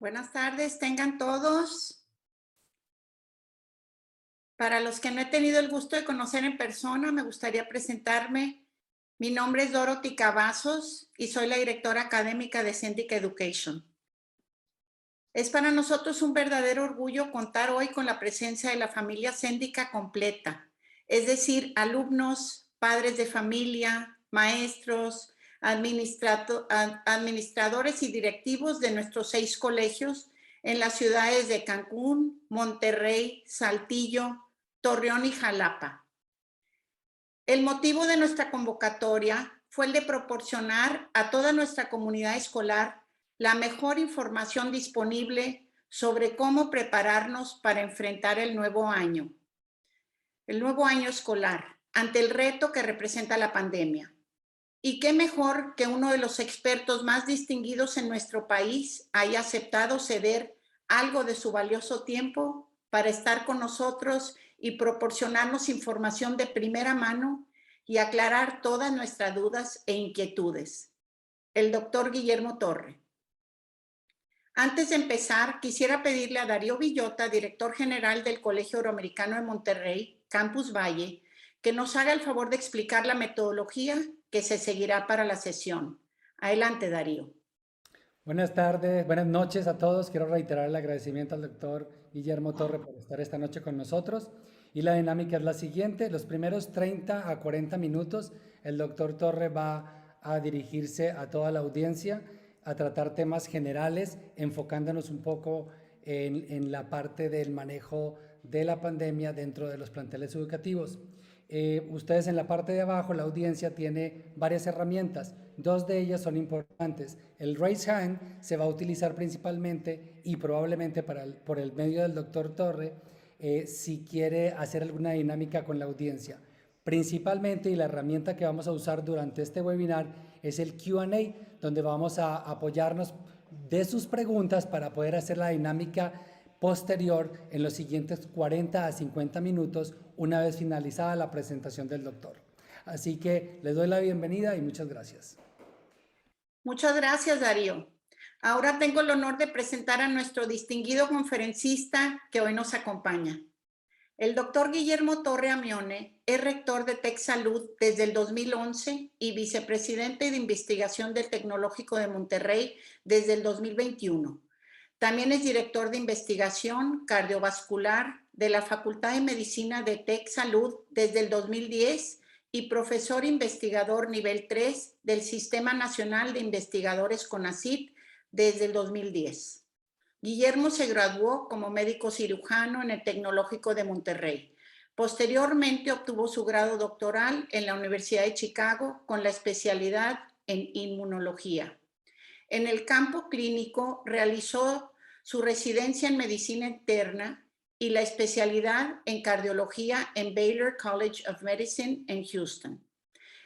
Buenas tardes, tengan todos. Para los que no he tenido el gusto de conocer en persona, me gustaría presentarme. Mi nombre es Dorothy Cavazos y soy la directora académica de Cendic Education. Es para nosotros un verdadero orgullo contar hoy con la presencia de la familia Céndica completa, es decir, alumnos, padres de familia, maestros, administradores y directivos de nuestros 6 colegios en las ciudades de Cancún, Monterrey, Saltillo, Torreón y Jalapa. El motivo de nuestra convocatoria fue el de proporcionar a toda nuestra comunidad escolar la mejor información disponible sobre cómo prepararnos para enfrentar el nuevo año escolar, ante el reto que representa la pandemia. Y qué mejor que uno de los expertos más distinguidos en nuestro país haya aceptado ceder algo de su valioso tiempo para estar con nosotros y proporcionarnos información de primera mano y aclarar todas nuestras dudas e inquietudes. El doctor Guillermo Torre. Antes de empezar, quisiera pedirle a Darío Villota, director general del Colegio Euroamericano de Monterrey, Campus Valle, que nos haga el favor de explicar la metodología que se seguirá para la sesión. Adelante, Darío. Buenas tardes, buenas noches a todos. Quiero reiterar el agradecimiento al doctor Guillermo Torre por estar esta noche con nosotros. Y la dinámica es la siguiente: los primeros 30 a 40 minutos, el doctor Torre va a dirigirse a toda la audiencia, a tratar temas generales, enfocándonos un poco en la parte del manejo de la pandemia dentro de los planteles educativos. Ustedes en la parte de abajo, la audiencia tiene varias herramientas. 2 de ellas son importantes. El Raise Hand se va a utilizar principalmente y probablemente por el medio del doctor Torre, si quiere hacer alguna dinámica con la audiencia. Principalmente, y la herramienta que vamos a usar durante este webinar es el Q&A, donde vamos a apoyarnos de sus preguntas para poder hacer la dinámica posterior en los siguientes 40 a 50 minutos una vez finalizada la presentación del doctor. Así que les doy la bienvenida y muchas gracias. Muchas gracias, Darío. Ahora tengo el honor de presentar a nuestro distinguido conferencista que hoy nos acompaña. El doctor Guillermo Torre Amione es rector de TecSalud desde el 2011 y vicepresidente de investigación del Tecnológico de Monterrey desde el 2021. También es director de investigación cardiovascular de la Facultad de Medicina de TecSalud desde el 2010 y profesor investigador nivel 3 del Sistema Nacional de Investigadores CONACYT desde el 2010. Guillermo se graduó como médico cirujano en el Tecnológico de Monterrey. Posteriormente obtuvo su grado doctoral en la Universidad de Chicago con la especialidad en inmunología. En el campo clínico realizó su residencia en medicina interna y la especialidad en cardiología en Baylor College of Medicine en Houston.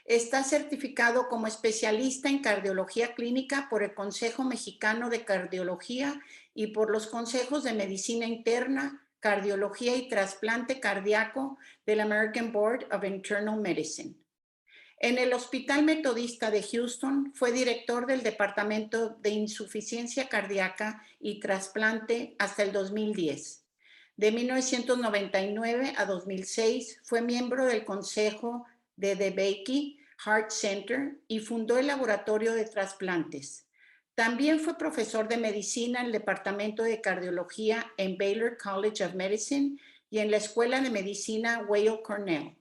Está certificado como especialista en cardiología clínica por el Consejo Mexicano de Cardiología y por los consejos de medicina interna, cardiología y trasplante cardíaco del American Board of Internal Medicine. En el Hospital Metodista de Houston fue director del Departamento de Insuficiencia Cardíaca y Trasplante hasta el 2010. De 1999 a 2006 fue miembro del Consejo de DeBakey Heart Center y fundó el Laboratorio de Trasplantes. También fue profesor de medicina en el Departamento de Cardiología en Baylor College of Medicine y en la Escuela de Medicina Weill Cornell.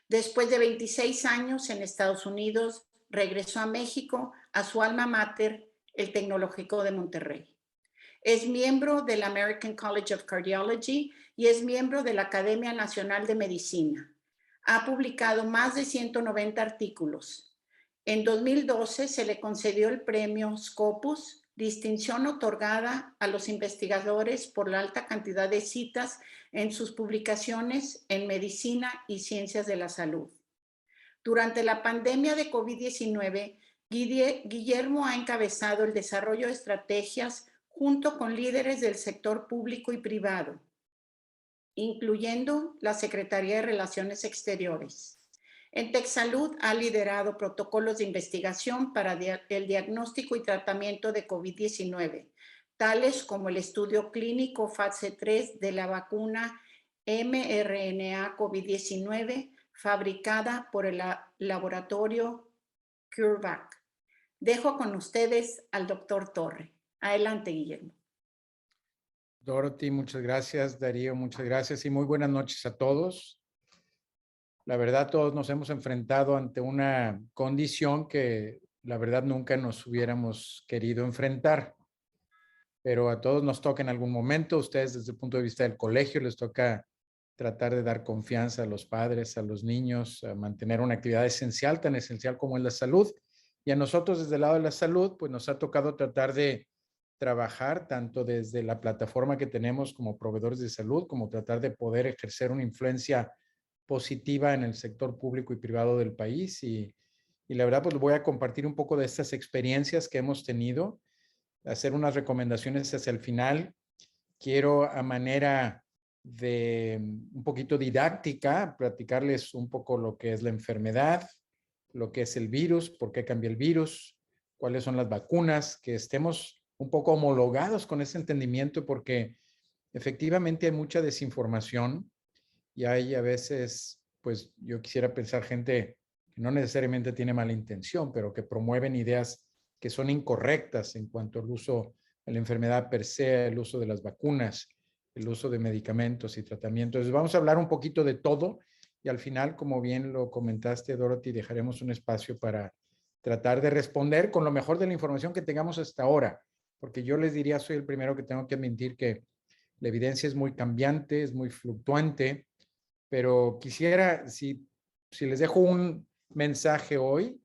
Después de 26 años en Estados Unidos, regresó a México, a su alma mater, el Tecnológico de Monterrey. Es miembro del American College of Cardiology y es miembro de la Academia Nacional de Medicina. Ha publicado más de 190 artículos. En 2012 se le concedió el premio Scopus, distinción otorgada a los investigadores por la alta cantidad de citas en sus publicaciones en medicina y ciencias de la salud. Durante la pandemia de COVID-19, Guillermo ha encabezado el desarrollo de estrategias junto con líderes del sector público y privado, incluyendo la Secretaría de Relaciones Exteriores. En TecSalud ha liderado protocolos de investigación para el diagnóstico y tratamiento de COVID-19, tales como el estudio clínico fase 3 de la vacuna mRNA COVID-19 fabricada por el laboratorio CureVac. Dejo con ustedes al doctor Torre. Adelante, Guillermo. Dorothy, muchas gracias. Darío, muchas gracias y muy buenas noches a todos. La verdad, todos nos hemos enfrentado ante una condición que la verdad nunca nos hubiéramos querido enfrentar, pero a todos nos toca en algún momento. Ustedes desde el punto de vista del colegio les toca tratar de dar confianza a los padres, a los niños, a mantener una actividad esencial, tan esencial como es la salud. Y a nosotros desde el lado de la salud, pues nos ha tocado tratar de trabajar tanto desde la plataforma que tenemos como proveedores de salud, como tratar de poder ejercer una influencia positiva en el sector público y privado del país. Y la verdad, pues voy a compartir un poco de estas experiencias que hemos tenido, hacer unas recomendaciones hacia el final. Quiero a manera de un poquito didáctica, platicarles un poco lo que es la enfermedad, lo que es el virus, por qué cambia el virus, cuáles son las vacunas, que estemos un poco homologados con ese entendimiento, porque efectivamente hay mucha desinformación y hay a veces, pues yo quisiera pensar gente que no necesariamente tiene mala intención, pero que promueven ideas que son incorrectas en cuanto al uso de la enfermedad per se, el uso de las vacunas, el uso de medicamentos y tratamientos. Entonces vamos a hablar un poquito de todo y al final, como bien lo comentaste, Dorothy, dejaremos un espacio para tratar de responder con lo mejor de la información que tengamos hasta ahora, porque yo les diría, soy el primero que tengo que admitir que la evidencia es muy cambiante, es muy fluctuante, pero quisiera, si les dejo un mensaje hoy,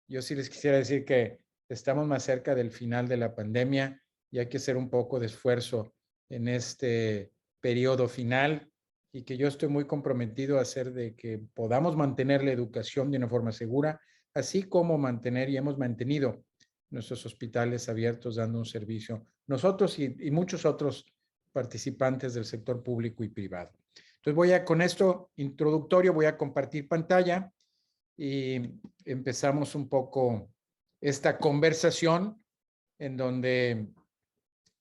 yo sí les quisiera decir que estamos más cerca del final de la pandemia y hay que hacer un poco de esfuerzo en este periodo final y que yo estoy muy comprometido a hacer de que podamos mantener la educación de una forma segura, así como mantener y hemos mantenido nuestros hospitales abiertos dando un servicio, nosotros y muchos otros participantes del sector público y privado. Entonces con esto introductorio voy a compartir pantalla y empezamos un poco esta conversación en donde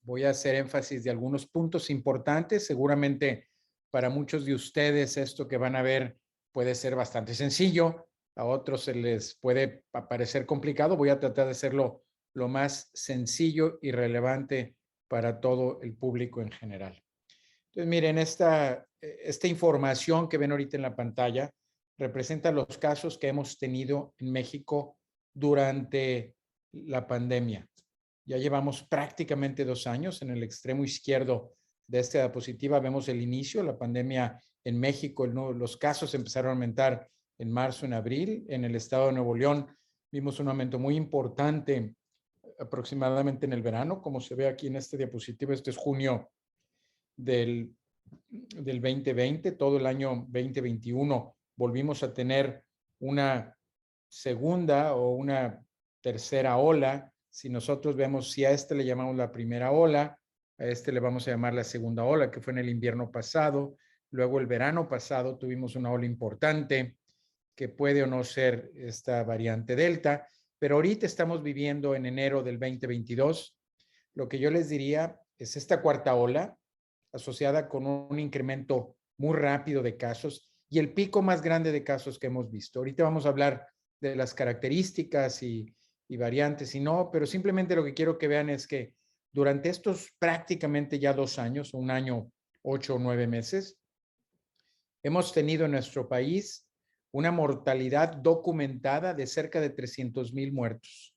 voy a hacer énfasis de algunos puntos importantes. Seguramente para muchos de ustedes esto que van a ver puede ser bastante sencillo, a otros se les puede parecer complicado. Voy a tratar de hacerlo lo más sencillo y relevante para todo el público en general. Entonces, miren, esta información que ven ahorita en la pantalla representa los casos que hemos tenido en México durante la pandemia. Ya llevamos prácticamente 2 años. En el extremo izquierdo de esta diapositiva vemos el inicio, la pandemia en México. Los casos empezaron a aumentar en marzo, en abril. En el estado de Nuevo León vimos un aumento muy importante aproximadamente en el verano, como se ve aquí en esta diapositiva. Este es junio del 2020, todo el año 2021 volvimos a tener una segunda o una tercera ola. Si nosotros vemos, si a este le llamamos la primera ola, a este le vamos a llamar la segunda ola, que fue en el invierno pasado. Luego el verano pasado tuvimos una ola importante, que puede o no ser esta variante Delta, pero ahorita estamos viviendo en enero del 2022. Lo que yo les diría es esta cuarta ola, asociada con un incremento muy rápido de casos y el pico más grande de casos que hemos visto. Ahorita vamos a hablar de las características y variantes y no, pero simplemente lo que quiero que vean es que durante estos prácticamente ya 2 años, 1 año, 8 o 9 meses, hemos tenido en nuestro país una mortalidad documentada de cerca de 300,000 muertos.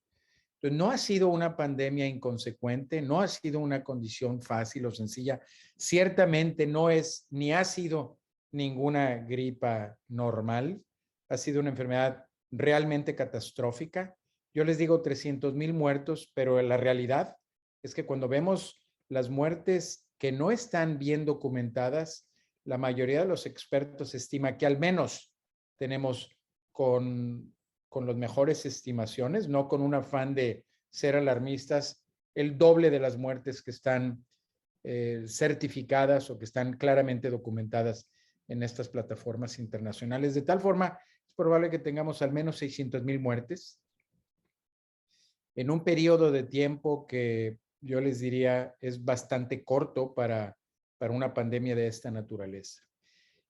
Entonces, no ha sido una pandemia inconsecuente, no ha sido una condición fácil o sencilla. Ciertamente no es ni ha sido ninguna gripa normal. Ha sido una enfermedad realmente catastrófica. Yo les digo 300,000 muertos, pero la realidad es que cuando vemos las muertes que no están bien documentadas, la mayoría de los expertos estima que al menos tenemos con las mejores estimaciones, no con un afán de ser alarmistas, el doble de las muertes que están certificadas o que están claramente documentadas en estas plataformas internacionales. De tal forma, es probable que tengamos al menos 600,000 muertes en un periodo de tiempo que yo les diría, es bastante corto para una pandemia de esta naturaleza.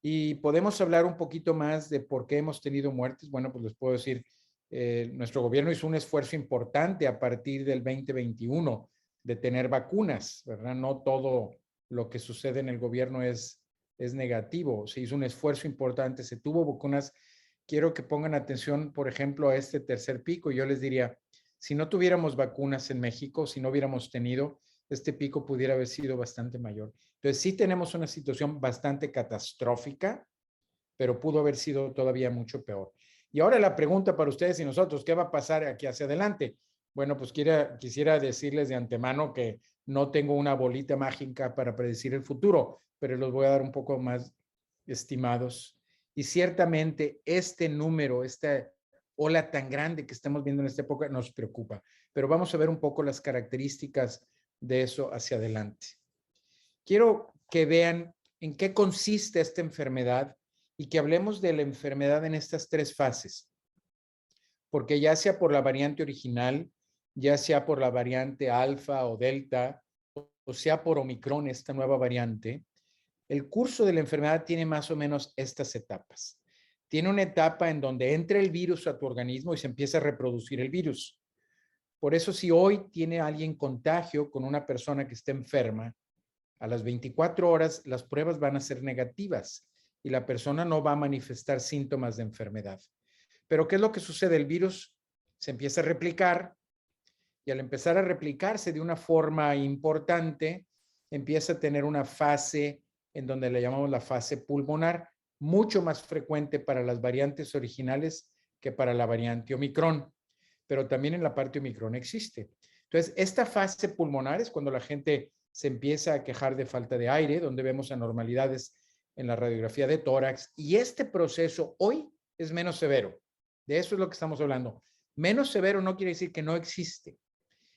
Y podemos hablar un poquito más de por qué hemos tenido muertes. Bueno, pues les puedo decir, nuestro gobierno hizo un esfuerzo importante a partir del 2021 de tener vacunas, ¿verdad? No todo lo que sucede en el gobierno es negativo. Se hizo un esfuerzo importante, se tuvo vacunas. Quiero que pongan atención, por ejemplo, a este tercer pico. Yo les diría, si no tuviéramos vacunas en México, si no hubiéramos tenido, este pico pudiera haber sido bastante mayor. Entonces, sí tenemos una situación bastante catastrófica, pero pudo haber sido todavía mucho peor. Y ahora la pregunta para ustedes y nosotros, ¿qué va a pasar aquí hacia adelante? Bueno, pues quisiera decirles de antemano que no tengo una bolita mágica para predecir el futuro, pero los voy a dar un poco más estimados. Y ciertamente este número, esta ola tan grande que estamos viendo en esta época nos preocupa, pero vamos a ver un poco las características de eso hacia adelante. Quiero que vean en qué consiste esta enfermedad y que hablemos de la enfermedad en estas tres fases, porque ya sea por la variante original, ya sea por la variante alfa o delta, o sea por Omicron, esta nueva variante, el curso de la enfermedad tiene más o menos estas etapas. Tiene una etapa en donde entra el virus a tu organismo y se empieza a reproducir el virus. Por eso, si hoy tiene alguien contagio con una persona que está enferma, a las 24 horas las pruebas van a ser negativas y la persona no va a manifestar síntomas de enfermedad. Pero ¿qué es lo que sucede? El virus se empieza a replicar y al empezar a replicarse de una forma importante, empieza a tener una fase en donde le llamamos la fase pulmonar, mucho más frecuente para las variantes originales que para la variante Omicron, pero también en la parte Omicron existe. Entonces, esta fase pulmonar es cuando la gente se empieza a quejar de falta de aire, donde vemos anormalidades en la radiografía de tórax, y este proceso hoy es menos severo. De eso es lo que estamos hablando. Menos severo no quiere decir que no existe.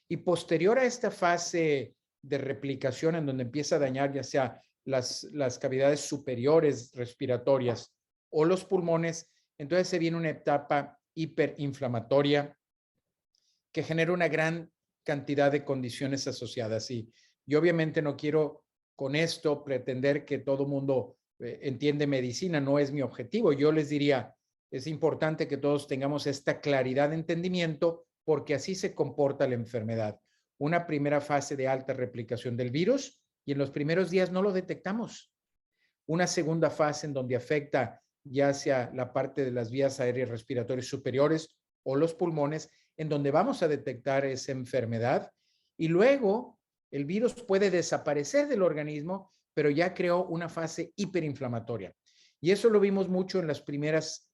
Y posterior a esta fase de replicación en donde empieza a dañar ya sea las cavidades superiores respiratorias o los pulmones, entonces se viene una etapa hiperinflamatoria que genera una gran cantidad de condiciones asociadas. Y obviamente no quiero con esto pretender que todo mundo entiende medicina, no es mi objetivo. Yo les diría, es importante que todos tengamos esta claridad de entendimiento porque así se comporta la enfermedad. Una primera fase de alta replicación del virus y en los primeros días no lo detectamos. Una segunda fase en donde afecta ya sea la parte de las vías aéreas respiratorias superiores o los pulmones, en donde vamos a detectar esa enfermedad. Y luego el virus puede desaparecer del organismo, pero ya creó una fase hiperinflamatoria. Y eso lo vimos mucho en las primeras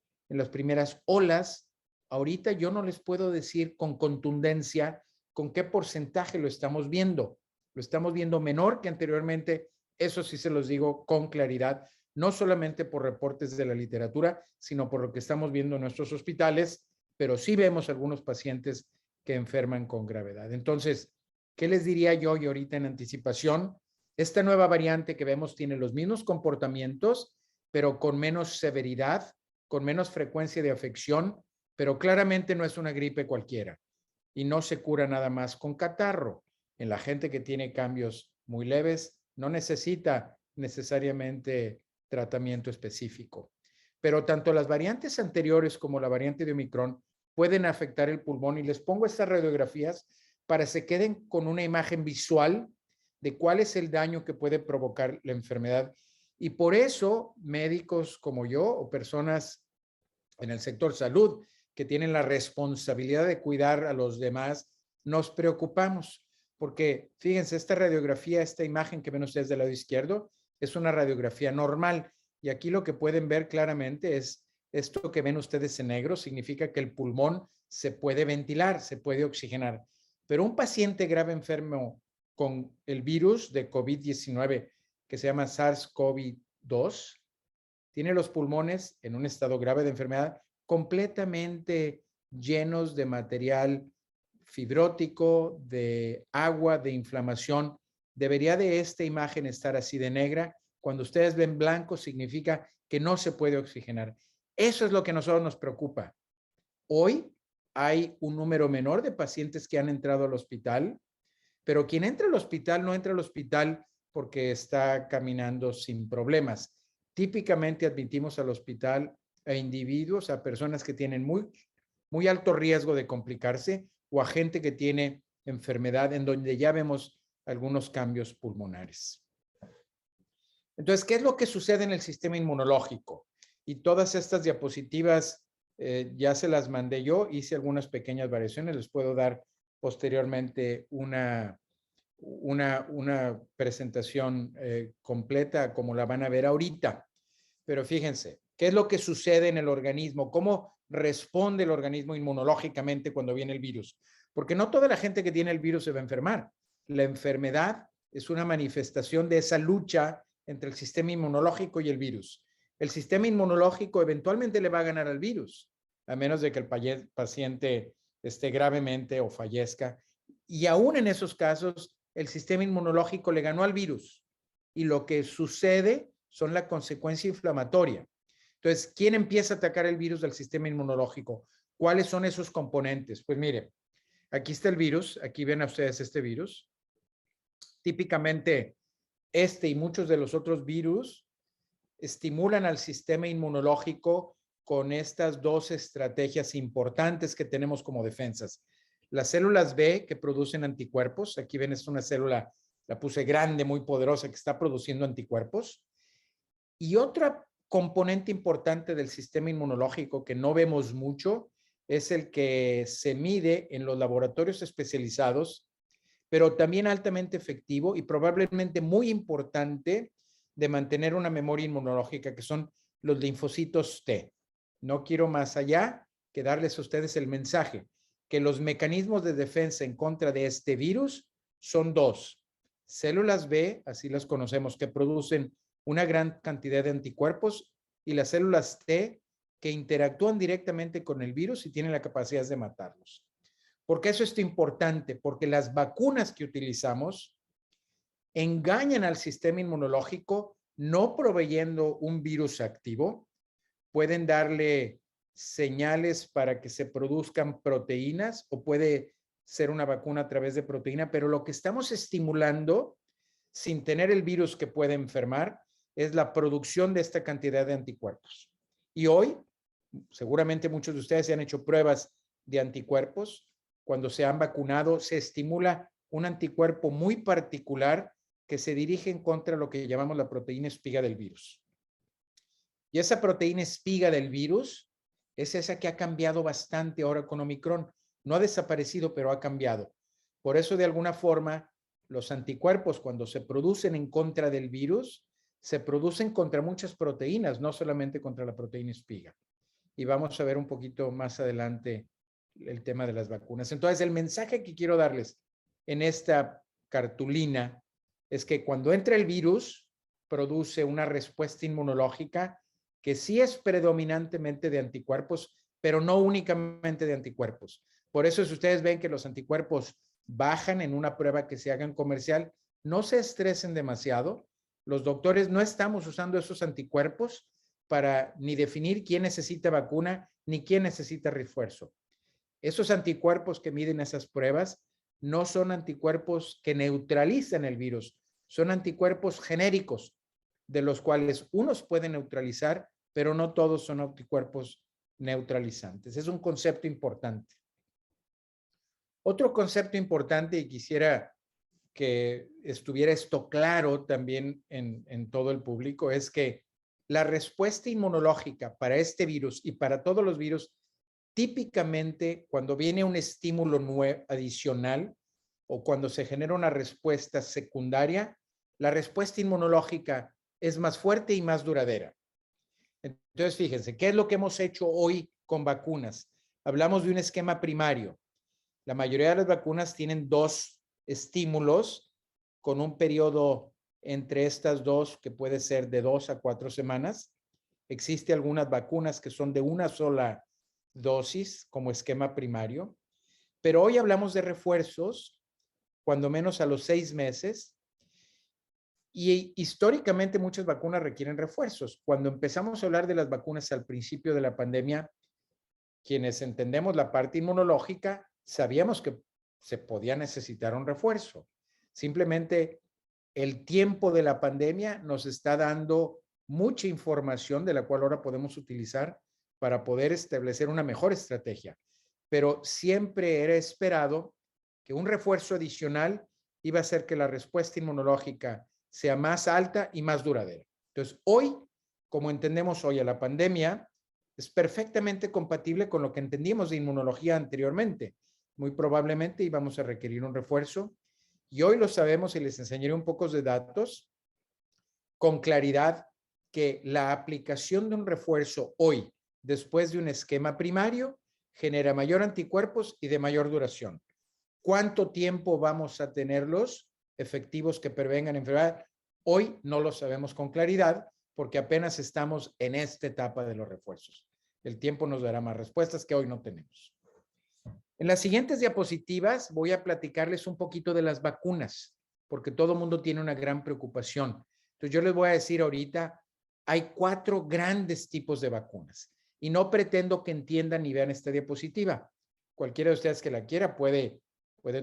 olas. Ahorita yo no les puedo decir con contundencia con qué porcentaje lo estamos viendo. Lo estamos viendo menor que anteriormente. Eso sí se los digo con claridad, no solamente por reportes de la literatura, sino por lo que estamos viendo en nuestros hospitales, pero sí vemos algunos pacientes que enferman con gravedad. Entonces, ¿qué les diría yo y ahorita en anticipación? Esta nueva variante que vemos tiene los mismos comportamientos, pero con menos severidad, con menos frecuencia de afección, pero claramente no es una gripe cualquiera y no se cura nada más con catarro. En la gente que tiene cambios muy leves, no necesita necesariamente tratamiento específico. Pero tanto las variantes anteriores como la variante de Omicron pueden afectar el pulmón y les pongo estas radiografías para que se queden con una imagen visual de cuál es el daño que puede provocar la enfermedad. Y por eso médicos como yo o personas en el sector salud que tienen la responsabilidad de cuidar a los demás, nos preocupamos. Porque fíjense, esta radiografía, esta imagen que ven ustedes del lado izquierdo, es una radiografía normal. Y aquí lo que pueden ver claramente es esto que ven ustedes en negro, significa que el pulmón se puede ventilar, se puede oxigenar. Pero un paciente grave enfermo con el virus de COVID-19 que se llama SARS-CoV-2, tiene los pulmones en un estado grave de enfermedad completamente llenos de material fibrótico, de agua, de inflamación. Debería de esta imagen estar así de negra. Cuando ustedes ven blanco significa que no se puede oxigenar. Eso es lo que a nosotros nos preocupa. Hoy hay un número menor de pacientes que han entrado al hospital, Pero quien entra al hospital no entra al hospital porque está caminando sin problemas. Típicamente admitimos al hospital a individuos, a personas que tienen muy alto riesgo de complicarse o a gente que tiene enfermedad en donde ya vemos algunos cambios pulmonares. Entonces, ¿qué es lo que sucede en el sistema inmunológico? Y todas estas diapositivas ya se las mandé yo, hice algunas pequeñas variaciones, les puedo dar posteriormente una presentación completa como la van a ver ahorita. Pero fíjense, ¿qué es lo que sucede en el organismo? ¿Cómo responde el organismo inmunológicamente cuando viene el virus? Porque no toda la gente que tiene el virus se va a enfermar. La enfermedad es una manifestación de esa lucha entre el sistema inmunológico y el virus. El sistema inmunológico eventualmente le va a ganar al virus, a menos de que el paciente esté gravemente o fallezca. Y aún en esos casos, el sistema inmunológico le ganó al virus. Y lo que sucede son la consecuencia inflamatoria. Entonces, ¿quién empieza a atacar el virus del sistema inmunológico? ¿Cuáles son esos componentes? Pues mire, aquí está el virus, aquí ven a ustedes este virus. Típicamente, este y muchos de los otros virus estimulan al sistema inmunológico con estas dos estrategias importantes que tenemos como defensas. Las células B que producen anticuerpos, aquí ven, es una célula, la puse grande, muy poderosa, que está produciendo anticuerpos. Y otra componente importante del sistema inmunológico que no vemos mucho es el que se mide en los laboratorios especializados, pero también altamente efectivo y probablemente muy importante de mantener una memoria inmunológica, que son los linfocitos T. No quiero más allá que darles a ustedes el mensaje que los mecanismos de defensa en contra de este virus son dos. Células B, así las conocemos, que producen una gran cantidad de anticuerpos, y las células T que interactúan directamente con el virus y tienen la capacidad de matarlos. ¿Por qué eso es importante? Porque las vacunas que utilizamos engañan al sistema inmunológico no proveyendo un virus activo, pueden darle señales para que se produzcan proteínas o puede ser una vacuna a través de proteína, pero lo que estamos estimulando sin tener el virus que puede enfermar es la producción de esta cantidad de anticuerpos. Y hoy, seguramente muchos de ustedes se han hecho pruebas de anticuerpos. Cuando se han vacunado, se estimula un anticuerpo muy particular que se dirige en contra de lo que llamamos la proteína espiga del virus. Y esa proteína espiga del virus es esa que ha cambiado bastante ahora con Omicron. No ha desaparecido, pero ha cambiado. Por eso, de alguna forma, los anticuerpos, cuando se producen en contra del virus, se producen contra muchas proteínas, no solamente contra la proteína espiga. Y vamos a ver un poquito más adelante el tema de las vacunas. Entonces, el mensaje que quiero darles en esta cartulina es que cuando entra el virus, produce una respuesta inmunológica que sí es predominantemente de anticuerpos, pero no únicamente de anticuerpos. Por eso, si ustedes ven que los anticuerpos bajan en una prueba que se haga en comercial, no se estresen demasiado. Los doctores no estamos usando esos anticuerpos para ni definir quién necesita vacuna ni quién necesita refuerzo. Esos anticuerpos que miden esas pruebas no son anticuerpos que neutralizan el virus, son anticuerpos genéricos, de los cuales unos pueden neutralizar, pero no todos son anticuerpos neutralizantes. Es un concepto importante. Otro concepto importante, y quisiera que estuviera esto claro también en todo el público, es que la respuesta inmunológica para este virus y para todos los virus, típicamente cuando viene un estímulo nuevo, adicional, o cuando se genera una respuesta secundaria, la respuesta inmunológica es más fuerte y más duradera. Entonces, fíjense, ¿qué es lo que hemos hecho hoy con vacunas? Hablamos de un esquema primario. La mayoría de las vacunas tienen dos estímulos con un periodo entre estas dos que puede ser de 2 a 4 semanas. Existen algunas vacunas que son de una sola dosis como esquema primario, pero hoy hablamos de refuerzos, cuando menos a los 6 meses, y históricamente muchas vacunas requieren refuerzos. Cuando empezamos a hablar de las vacunas al principio de la pandemia, quienes entendemos la parte inmunológica, sabíamos que se podía necesitar un refuerzo. Simplemente el tiempo de la pandemia nos está dando mucha información de la cual ahora podemos utilizar para poder establecer una mejor estrategia. Pero siempre era esperado que un refuerzo adicional iba a hacer que la respuesta inmunológica sea más alta y más duradera. Entonces, hoy, como entendemos hoy a la pandemia, es perfectamente compatible con lo que entendíamos de inmunología anteriormente. Muy probablemente íbamos a requerir un refuerzo y hoy lo sabemos y les enseñaré un poco de datos con claridad que la aplicación de un refuerzo hoy, después de un esquema primario, genera mayor anticuerpos y de mayor duración. ¿Cuánto tiempo vamos a tenerlos efectivos que prevengan enfermedad? Hoy no lo sabemos con claridad porque apenas estamos en esta etapa de los refuerzos. El tiempo nos dará más respuestas que hoy no tenemos. En las siguientes diapositivas voy a platicarles un poquito de las vacunas, porque todo el mundo tiene una gran preocupación. Entonces yo les voy a decir ahorita, hay 4 grandes tipos de vacunas y no pretendo que entiendan ni vean esta diapositiva. Cualquiera de ustedes que la quiera puede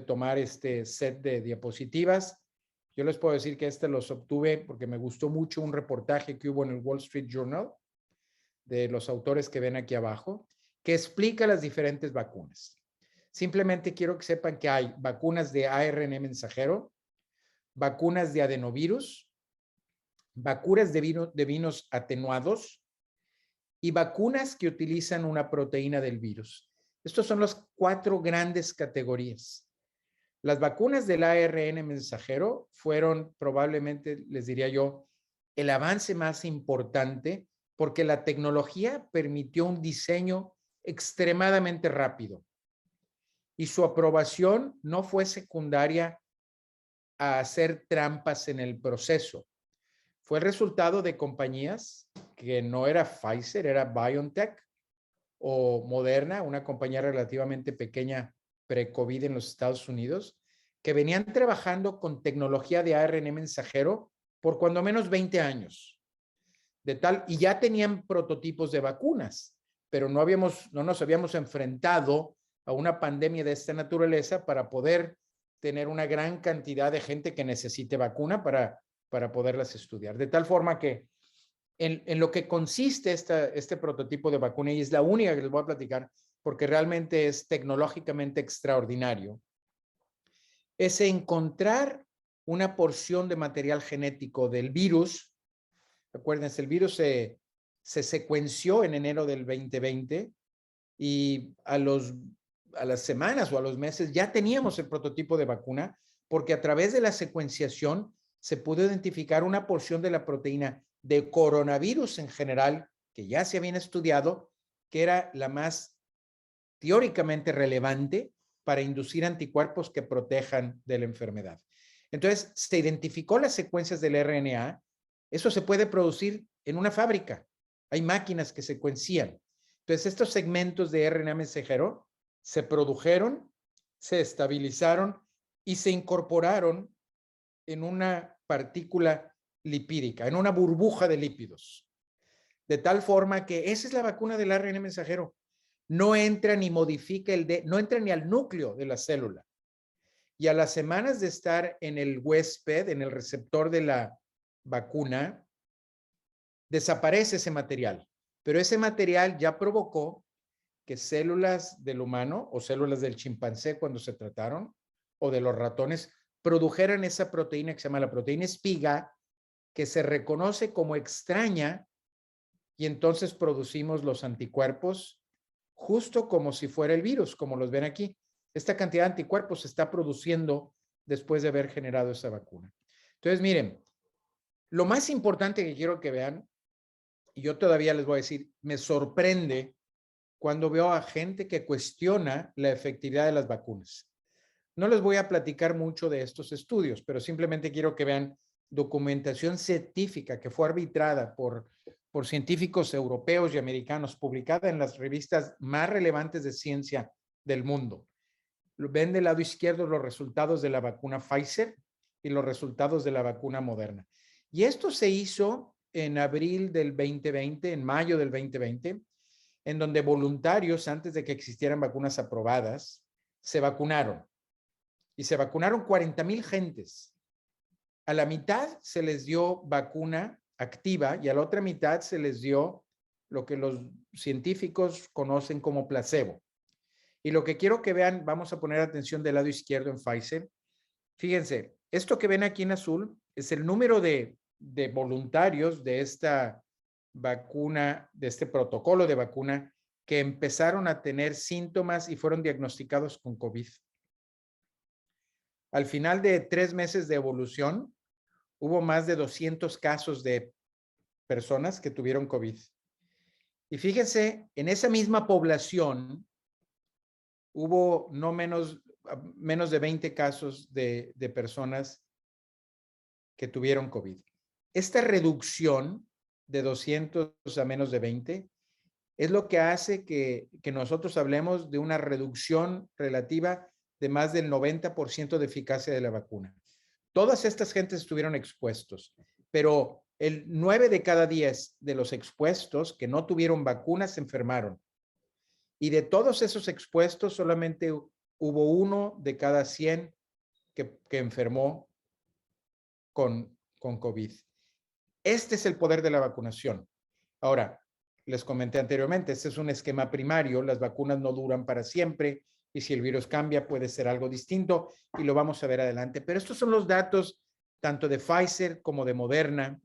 tomar este set de diapositivas. Yo les puedo decir que los obtuve porque me gustó mucho un reportaje que hubo en el Wall Street Journal de los autores que ven aquí abajo, que explica las diferentes vacunas. Simplemente quiero que sepan que hay vacunas de ARN mensajero, vacunas de adenovirus, vacunas de virus atenuados y vacunas que utilizan una proteína del virus. Estos son las 4 grandes categorías. Las vacunas del ARN mensajero fueron probablemente, les diría yo, el avance más importante porque la tecnología permitió un diseño extremadamente rápido y su aprobación no fue secundaria a hacer trampas en el proceso. Fue el resultado de compañías que no era Pfizer, era BioNTech o Moderna, una compañía relativamente pequeña pre-COVID en los Estados Unidos, que venían trabajando con tecnología de ARN mensajero por cuando menos 20 años. Y ya tenían prototipos de vacunas, pero no nos habíamos enfrentado a una pandemia de esta naturaleza para poder tener una gran cantidad de gente que necesite vacuna para poderlas estudiar. De tal forma que en lo que consiste este prototipo de vacuna, y es la única que les voy a platicar, porque realmente es tecnológicamente extraordinario, es encontrar una porción de material genético del virus. Acuérdense, el virus se secuenció en enero del 2020 y a las semanas o a los meses ya teníamos el prototipo de vacuna porque a través de la secuenciación se pudo identificar una porción de la proteína de coronavirus en general que ya se habían estudiado, que era la más teóricamente relevante para inducir anticuerpos que protejan de la enfermedad. Entonces, se identificó las secuencias del RNA. Eso se puede producir en una fábrica. Hay máquinas que secuencian. Entonces, estos segmentos de RNA mensajero se produjeron, se estabilizaron y se incorporaron en una partícula lipídica, en una burbuja de lípidos. De tal forma que esa es la vacuna del ARN mensajero. No entra ni modifica no entra ni al núcleo de la célula. Y a las semanas de estar en el huésped, en el receptor de la vacuna, desaparece ese material. Pero ese material ya provocó que células del humano o células del chimpancé cuando se trataron o de los ratones produjeran esa proteína que se llama la proteína espiga, que se reconoce como extraña y entonces producimos los anticuerpos justo como si fuera el virus, como los ven aquí. Esta cantidad de anticuerpos se está produciendo después de haber generado esa vacuna. Entonces, miren, lo más importante que quiero que vean, y yo todavía les voy a decir, me sorprende cuando veo a gente que cuestiona la efectividad de las vacunas. No les voy a platicar mucho de estos estudios, pero simplemente quiero que vean documentación científica que fue arbitrada por científicos europeos y americanos, publicada en las revistas más relevantes de ciencia del mundo. Ven del lado izquierdo los resultados de la vacuna Pfizer y los resultados de la vacuna Moderna. Y esto se hizo en abril del 2020, en mayo del 2020, en donde voluntarios, antes de que existieran vacunas aprobadas, se vacunaron. y se vacunaron 40,000 gentes. A la mitad se les dio vacuna activa y a la otra mitad se les dio lo que los científicos conocen como placebo. Y lo que quiero que vean, vamos a poner atención del lado izquierdo en Pfizer. Fíjense, esto que ven aquí en azul es el número de voluntarios de esta vacuna, de este protocolo de vacuna, que empezaron a tener síntomas y fueron diagnosticados con COVID. Al final de 3 meses de evolución, hubo más de 200 casos de personas que tuvieron COVID. Y fíjense, en esa misma población hubo no menos de 20 casos de personas que tuvieron COVID. Esta reducción de 200 a menos de 20 es lo que hace que nosotros hablemos de una reducción relativa de más del 90% de eficacia de la vacuna. Todas estas gentes estuvieron expuestos, pero el 9 de cada 10 de los expuestos que no tuvieron vacunas se enfermaron. Y de todos esos expuestos, solamente hubo 1 de cada 100 que enfermó con COVID. Este es el poder de la vacunación. Ahora, les comenté anteriormente, este es un esquema primario, las vacunas no duran para siempre y si el virus cambia puede ser algo distinto y lo vamos a ver adelante. Pero estos son los datos tanto de Pfizer como de Moderna.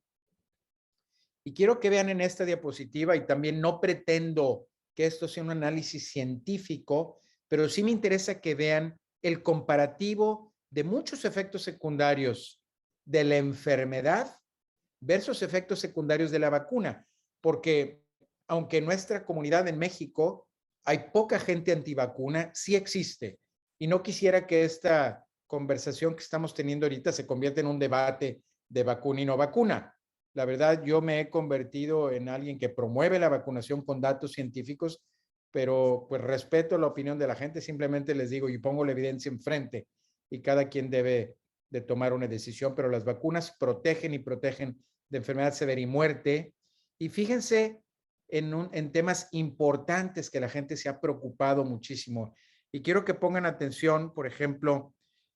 Y quiero que vean en esta diapositiva, y también no pretendo que esto sea un análisis científico, pero sí me interesa que vean el comparativo de muchos efectos secundarios de la enfermedad versus efectos secundarios de la vacuna, porque aunque en nuestra comunidad en México hay poca gente antivacuna, sí existe. Y no quisiera que esta conversación que estamos teniendo ahorita se convierta en un debate de vacuna y no vacuna. La verdad, yo me he convertido en alguien que promueve la vacunación con datos científicos, pero pues respeto la opinión de la gente, simplemente les digo y pongo la evidencia enfrente y cada quien debe de tomar una decisión, pero las vacunas protegen y protegen de enfermedad severa y muerte. Y fíjense en temas importantes que la gente se ha preocupado muchísimo. Y quiero que pongan atención, por ejemplo,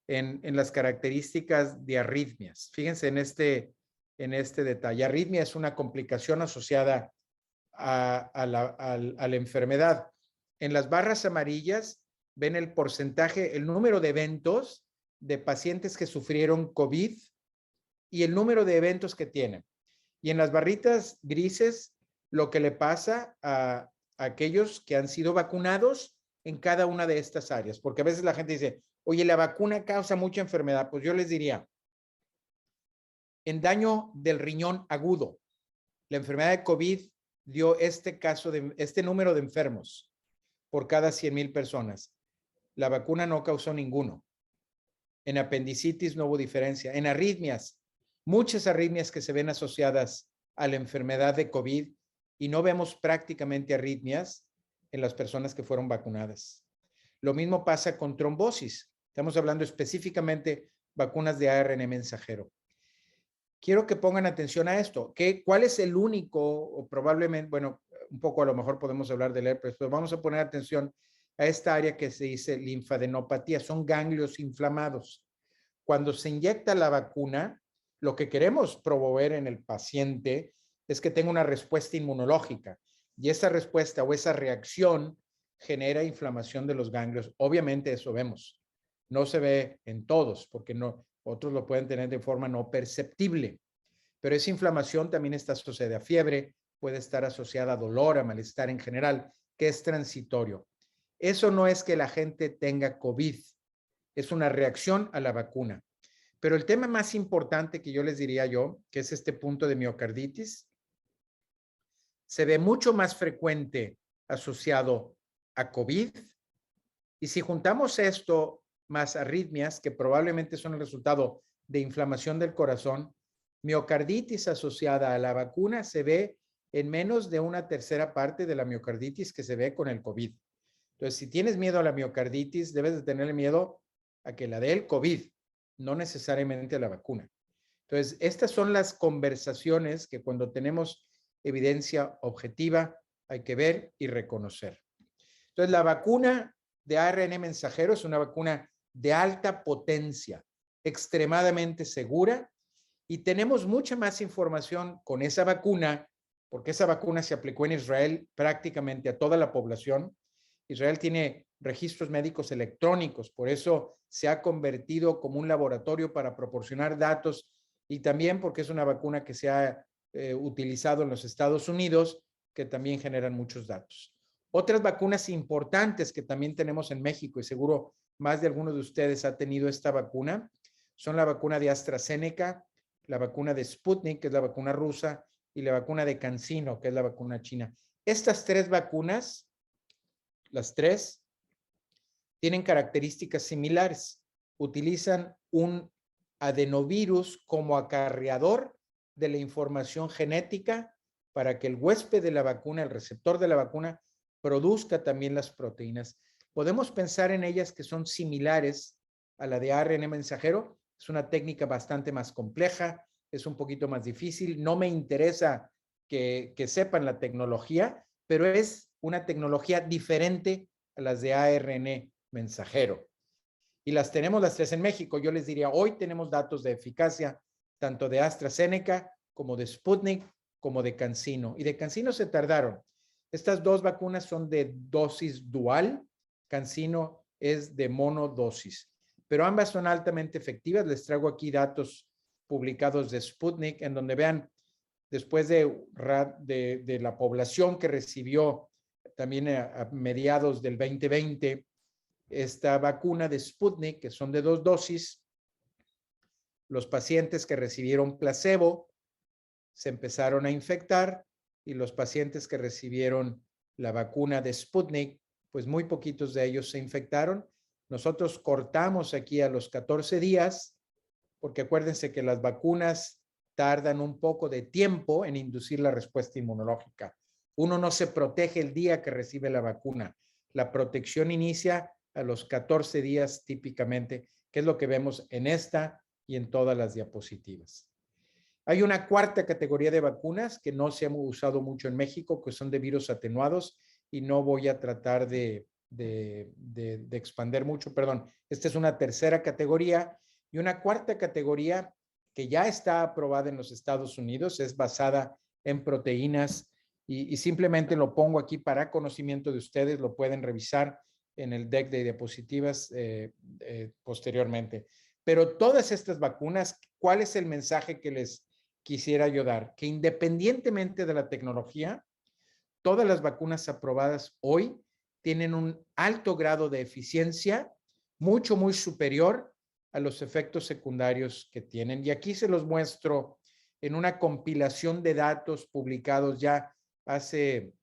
en las características de arritmias. Fíjense en este detalle. Arritmia es una complicación asociada a la enfermedad. En las barras amarillas ven el porcentaje, el número de eventos de pacientes que sufrieron COVID y el número de eventos que tienen. Y en las barritas grises, lo que le pasa a aquellos que han sido vacunados en cada una de estas áreas. Porque a veces la gente dice, oye, la vacuna causa mucha enfermedad. Pues yo les diría, en daño del riñón agudo, la enfermedad de COVID dio este número de enfermos por cada 100,000 personas. La vacuna no causó ninguno. En apendicitis no hubo diferencia. En arritmias, muchas arritmias que se ven asociadas a la enfermedad de COVID y no vemos prácticamente arritmias en las personas que fueron vacunadas. Lo mismo pasa con trombosis. Estamos hablando específicamente vacunas de ARN mensajero. Quiero que pongan atención a esto. ¿Cuál es el único, o probablemente, bueno, un poco a lo mejor podemos hablar del herpes, pero vamos a poner atención a esta área que se dice linfadenopatía, son ganglios inflamados. Cuando se inyecta la vacuna, lo que queremos promover en el paciente es que tenga una respuesta inmunológica y esa respuesta o esa reacción genera inflamación de los ganglios. Obviamente eso vemos. No se ve en todos porque otros lo pueden tener de forma no perceptible, pero esa inflamación también está asociada a fiebre, puede estar asociada a dolor, a malestar en general, que es transitorio. Eso no es que la gente tenga COVID, es una reacción a la vacuna. Pero el tema más importante que yo les diría que es este punto de miocarditis, se ve mucho más frecuente asociado a COVID. Y si juntamos esto más arritmias, que probablemente son el resultado de inflamación del corazón, miocarditis asociada a la vacuna se ve en menos de una tercera parte de la miocarditis que se ve con el COVID. Entonces, si tienes miedo a la miocarditis, debes de tenerle miedo a que la dé el COVID, no necesariamente a la vacuna. Entonces, estas son las conversaciones que cuando tenemos evidencia objetiva hay que ver y reconocer. Entonces, la vacuna de ARN mensajero es una vacuna de alta potencia, extremadamente segura, y tenemos mucha más información con esa vacuna, porque esa vacuna se aplicó en Israel prácticamente a toda la población. Israel tiene registros médicos electrónicos, por eso se ha convertido como un laboratorio para proporcionar datos, y también porque es una vacuna que se ha utilizado en los Estados Unidos, que también generan muchos datos. Otras vacunas importantes que también tenemos en México, y seguro más de alguno de ustedes ha tenido esta vacuna, son la vacuna de AstraZeneca, la vacuna de Sputnik, que es la vacuna rusa, y la vacuna de CanSino, que es la vacuna china. Estas tres vacunas, las tres, tienen características similares. Utilizan un adenovirus como acarreador de la información genética para que el huésped de la vacuna, el receptor de la vacuna, produzca también las proteínas. Podemos pensar en ellas que son similares a la de ARN mensajero. Es una técnica bastante más compleja, es un poquito más difícil. No me interesa que sepan la tecnología, pero es una tecnología diferente a las de ARN mensajero. Y las tenemos las tres en México. Yo les diría, hoy tenemos datos de eficacia tanto de AstraZeneca como de Sputnik como de CanSino. Y de CanSino se tardaron. Estas dos vacunas son de dosis dual. CanSino es de monodosis. Pero ambas son altamente efectivas. Les traigo aquí datos publicados de Sputnik, en donde vean, después de la población que recibió también a mediados del 2020, esta vacuna de Sputnik, que son de 2 dosis, los pacientes que recibieron placebo se empezaron a infectar, y los pacientes que recibieron la vacuna de Sputnik, pues muy poquitos de ellos se infectaron. Nosotros cortamos aquí a los 14 días, porque acuérdense que las vacunas tardan un poco de tiempo en inducir la respuesta inmunológica. Uno no se protege el día que recibe la vacuna. La protección inicia a los 14 días típicamente, que es lo que vemos en esta y en todas las diapositivas. Hay una cuarta categoría de vacunas que no se ha usado mucho en México, que son de virus atenuados, y no voy a tratar de expander mucho, perdón. Esta es una tercera categoría, y una cuarta categoría que ya está aprobada en los Estados Unidos, es basada en proteínas, y simplemente lo pongo aquí para conocimiento de ustedes, lo pueden revisar en el deck de diapositivas posteriormente. Pero todas estas vacunas, ¿cuál es el mensaje que les quisiera yo dar? Que independientemente de la tecnología, todas las vacunas aprobadas hoy tienen un alto grado de eficiencia, muy superior a los efectos secundarios que tienen. Y aquí se los muestro en una compilación de datos publicados ya hace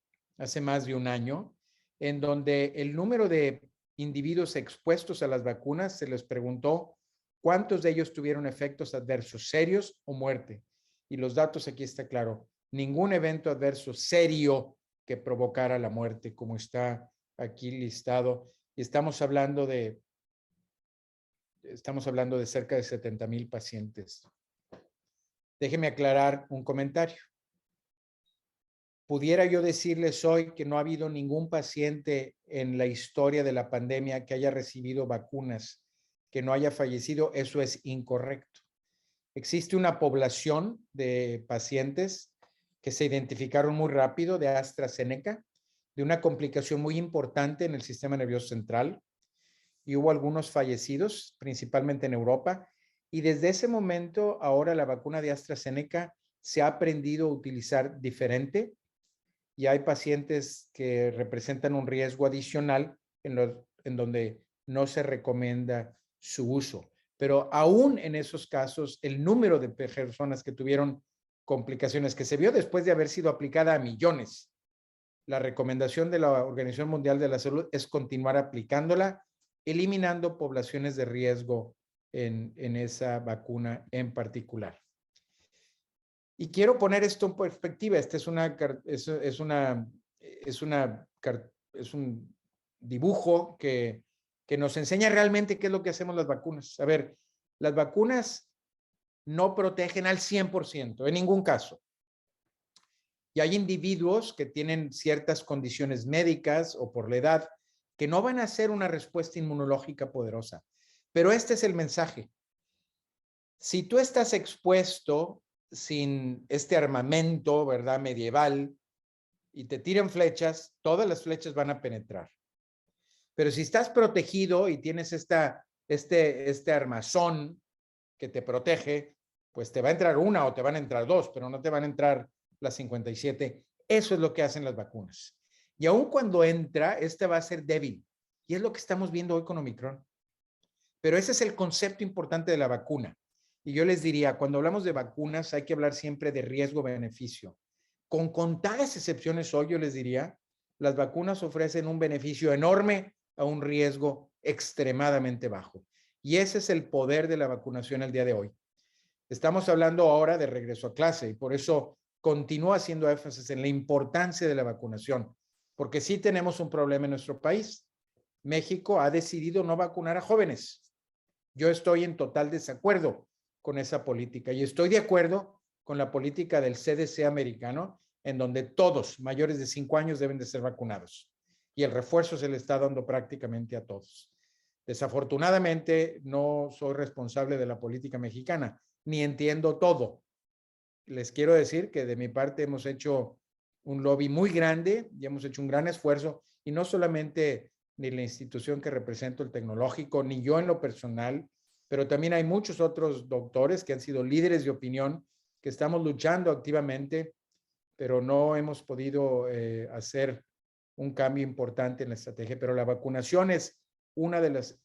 más de un año, en donde el número de individuos expuestos a las vacunas se les preguntó cuántos de ellos tuvieron efectos adversos serios o muerte. Y los datos aquí está claro, ningún evento adverso serio que provocara la muerte, como está aquí listado. Y estamos hablando de cerca de 70,000 pacientes. Déjeme aclarar un comentario. Pudiera yo decirles hoy que no ha habido ningún paciente en la historia de la pandemia que haya recibido vacunas, que no haya fallecido. Eso es incorrecto. Existe una población de pacientes que se identificaron muy rápido de AstraZeneca, de una complicación muy importante en el sistema nervioso central, y hubo algunos fallecidos, principalmente en Europa. Y desde ese momento, ahora la vacuna de AstraZeneca se ha aprendido a utilizar diferente, y hay pacientes que representan un riesgo adicional en donde no se recomienda su uso. Pero aún en esos casos, el número de personas que tuvieron complicaciones, que se vio después de haber sido aplicada a millones, la recomendación de la Organización Mundial de la Salud es continuar aplicándola, eliminando poblaciones de riesgo en esa vacuna en particular. Y quiero poner esto en perspectiva. Este es un dibujo que nos enseña realmente qué es lo que hacemos las vacunas. A ver, las vacunas no protegen al 100%, en ningún caso. Y hay individuos que tienen ciertas condiciones médicas o por la edad que no van a hacer una respuesta inmunológica poderosa. Pero este es el mensaje. Si tú estás expuesto sin este armamento, ¿verdad?, medieval, y te tiran flechas, todas las flechas van a penetrar. Pero si estás protegido y tienes este armazón que te protege, pues te va a entrar una o te van a entrar dos, pero no te van a entrar las 57. Eso es lo que hacen las vacunas. Y aun cuando entra, esta va a ser débil. Y es lo que estamos viendo hoy con Omicron. Pero ese es el concepto importante de la vacuna. Y yo les diría, cuando hablamos de vacunas, hay que hablar siempre de riesgo-beneficio. Con contadas excepciones hoy, yo les diría, las vacunas ofrecen un beneficio enorme a un riesgo extremadamente bajo. Y ese es el poder de la vacunación el día de hoy. Estamos hablando ahora de regreso a clase y por eso continúo haciendo énfasis en la importancia de la vacunación, porque sí tenemos un problema en nuestro país. México ha decidido no vacunar a jóvenes. Yo estoy en total desacuerdo con esa política y estoy de acuerdo con la política del CDC americano, en donde todos mayores de 5 años deben de ser vacunados. Y el refuerzo se le está dando prácticamente a todos. Desafortunadamente, no soy responsable de la política mexicana, ni entiendo todo. Les quiero decir que de mi parte hemos hecho un lobby muy grande y hemos hecho un gran esfuerzo, y no solamente ni la institución que represento, el tecnológico, ni yo en lo personal, pero también hay muchos otros doctores que han sido líderes de opinión, que estamos luchando activamente, pero no hemos podido hacer un cambio importante en la estrategia. Pero la vacunación es una de las,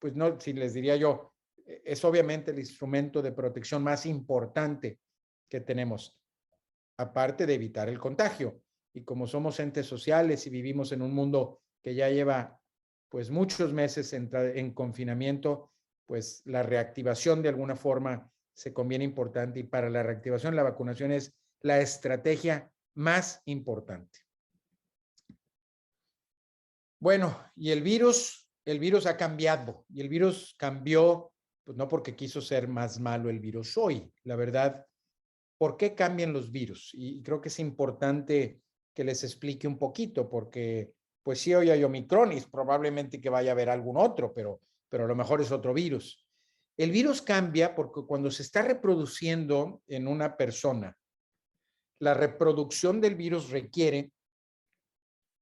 pues no, si les diría yo, es obviamente el instrumento de protección más importante que tenemos, aparte de evitar el contagio. Y como somos entes sociales y vivimos en un mundo que ya lleva pues muchos meses en confinamiento, pues la reactivación de alguna forma se conviene importante, y para la reactivación la vacunación es la estrategia más importante. Bueno, y el virus ha cambiado, y el virus cambió, pues no porque quiso ser más malo el virus hoy, la verdad. ¿Por qué cambian los virus? Y creo que es importante que les explique un poquito, porque pues sí, hoy hay Omicron y probablemente que vaya a haber algún otro, pero a lo mejor es otro virus. El virus cambia porque cuando se está reproduciendo en una persona, la reproducción del virus requiere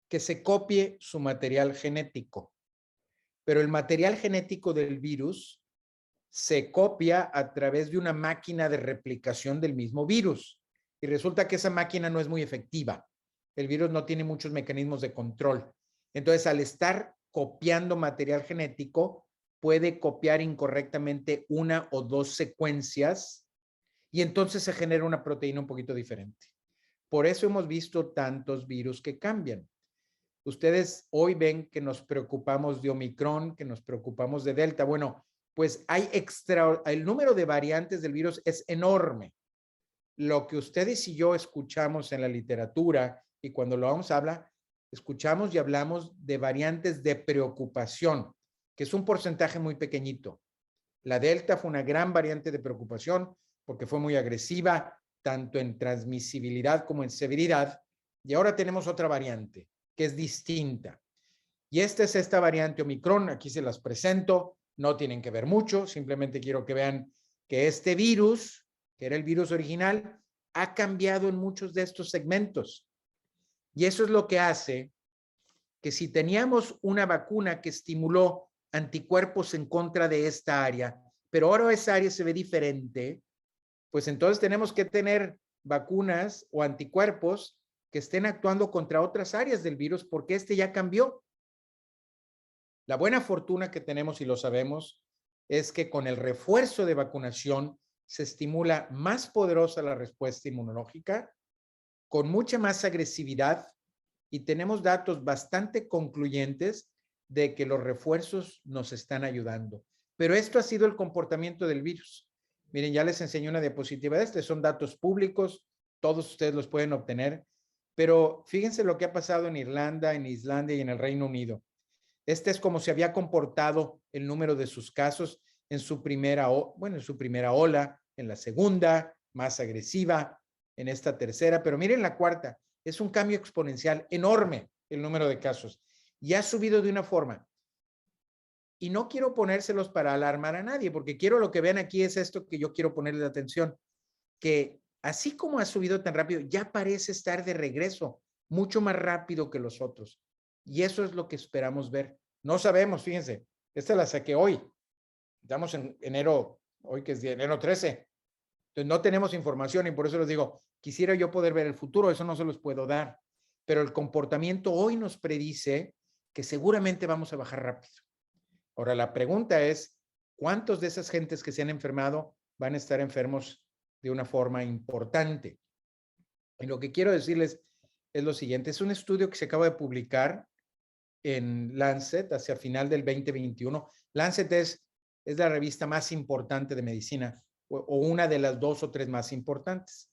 que se copie su material genético, pero el material genético del virus se copia a través de una máquina de replicación del mismo virus. Y resulta que esa máquina no es muy efectiva. El virus no tiene muchos mecanismos de control. Entonces, al estar copiando material genético, puede copiar incorrectamente una o dos secuencias y entonces se genera una proteína un poquito diferente. Por eso hemos visto tantos virus que cambian. Ustedes hoy ven que nos preocupamos de Omicron, que nos preocupamos de Delta. Bueno, pues el número de variantes del virus es enorme. Lo que ustedes y yo escuchamos en la literatura, y cuando lo vamos a hablar, escuchamos y hablamos de variantes de preocupación, que es un porcentaje muy pequeñito. La Delta fue una gran variante de preocupación porque fue muy agresiva, tanto en transmisibilidad como en severidad, y ahora tenemos otra variante que es distinta. Y esta es esta variante Omicron, aquí se las presento, no tienen que ver mucho, simplemente quiero que vean que este virus, que era el virus original, ha cambiado en muchos de estos segmentos. Y eso es lo que hace que si teníamos una vacuna que estimuló anticuerpos en contra de esta área, pero ahora esa área se ve diferente, pues entonces tenemos que tener vacunas o anticuerpos que estén actuando contra otras áreas del virus, porque este ya cambió. La buena fortuna que tenemos, y lo sabemos, es que con el refuerzo de vacunación se estimula más poderosa la respuesta inmunológica, con mucha más agresividad, y tenemos datos bastante concluyentes de que los refuerzos nos están ayudando. Pero esto ha sido el comportamiento del virus. Miren, ya les enseñé una diapositiva de este, son datos públicos, todos ustedes los pueden obtener, pero fíjense lo que ha pasado en Irlanda, en Islandia y en el Reino Unido. Este es como se había comportado el número de sus casos en su primera ola, en la segunda, más agresiva, en esta tercera, pero miren la cuarta, es un cambio exponencial enorme el número de casos y ha subido de una forma Y no quiero ponérselos para alarmar a nadie, porque quiero lo que vean aquí es esto que yo quiero ponerle atención, que así como ha subido tan rápido, ya parece estar de regreso, mucho más rápido que los otros. Y eso es lo que esperamos ver. No sabemos, fíjense, esta la saqué hoy. Estamos en enero, hoy que es enero 13. Entonces no tenemos información y por eso les digo, quisiera yo poder ver el futuro, eso no se los puedo dar. Pero el comportamiento hoy nos predice que seguramente vamos a bajar rápido. Ahora, la pregunta es, ¿cuántos de esas gentes que se han enfermado van a estar enfermos de una forma importante? Y lo que quiero decirles es lo siguiente, es un estudio que se acaba de publicar en Lancet hacia final del 2021. Lancet es la revista más importante de medicina o una de las 2 o 3 más importantes.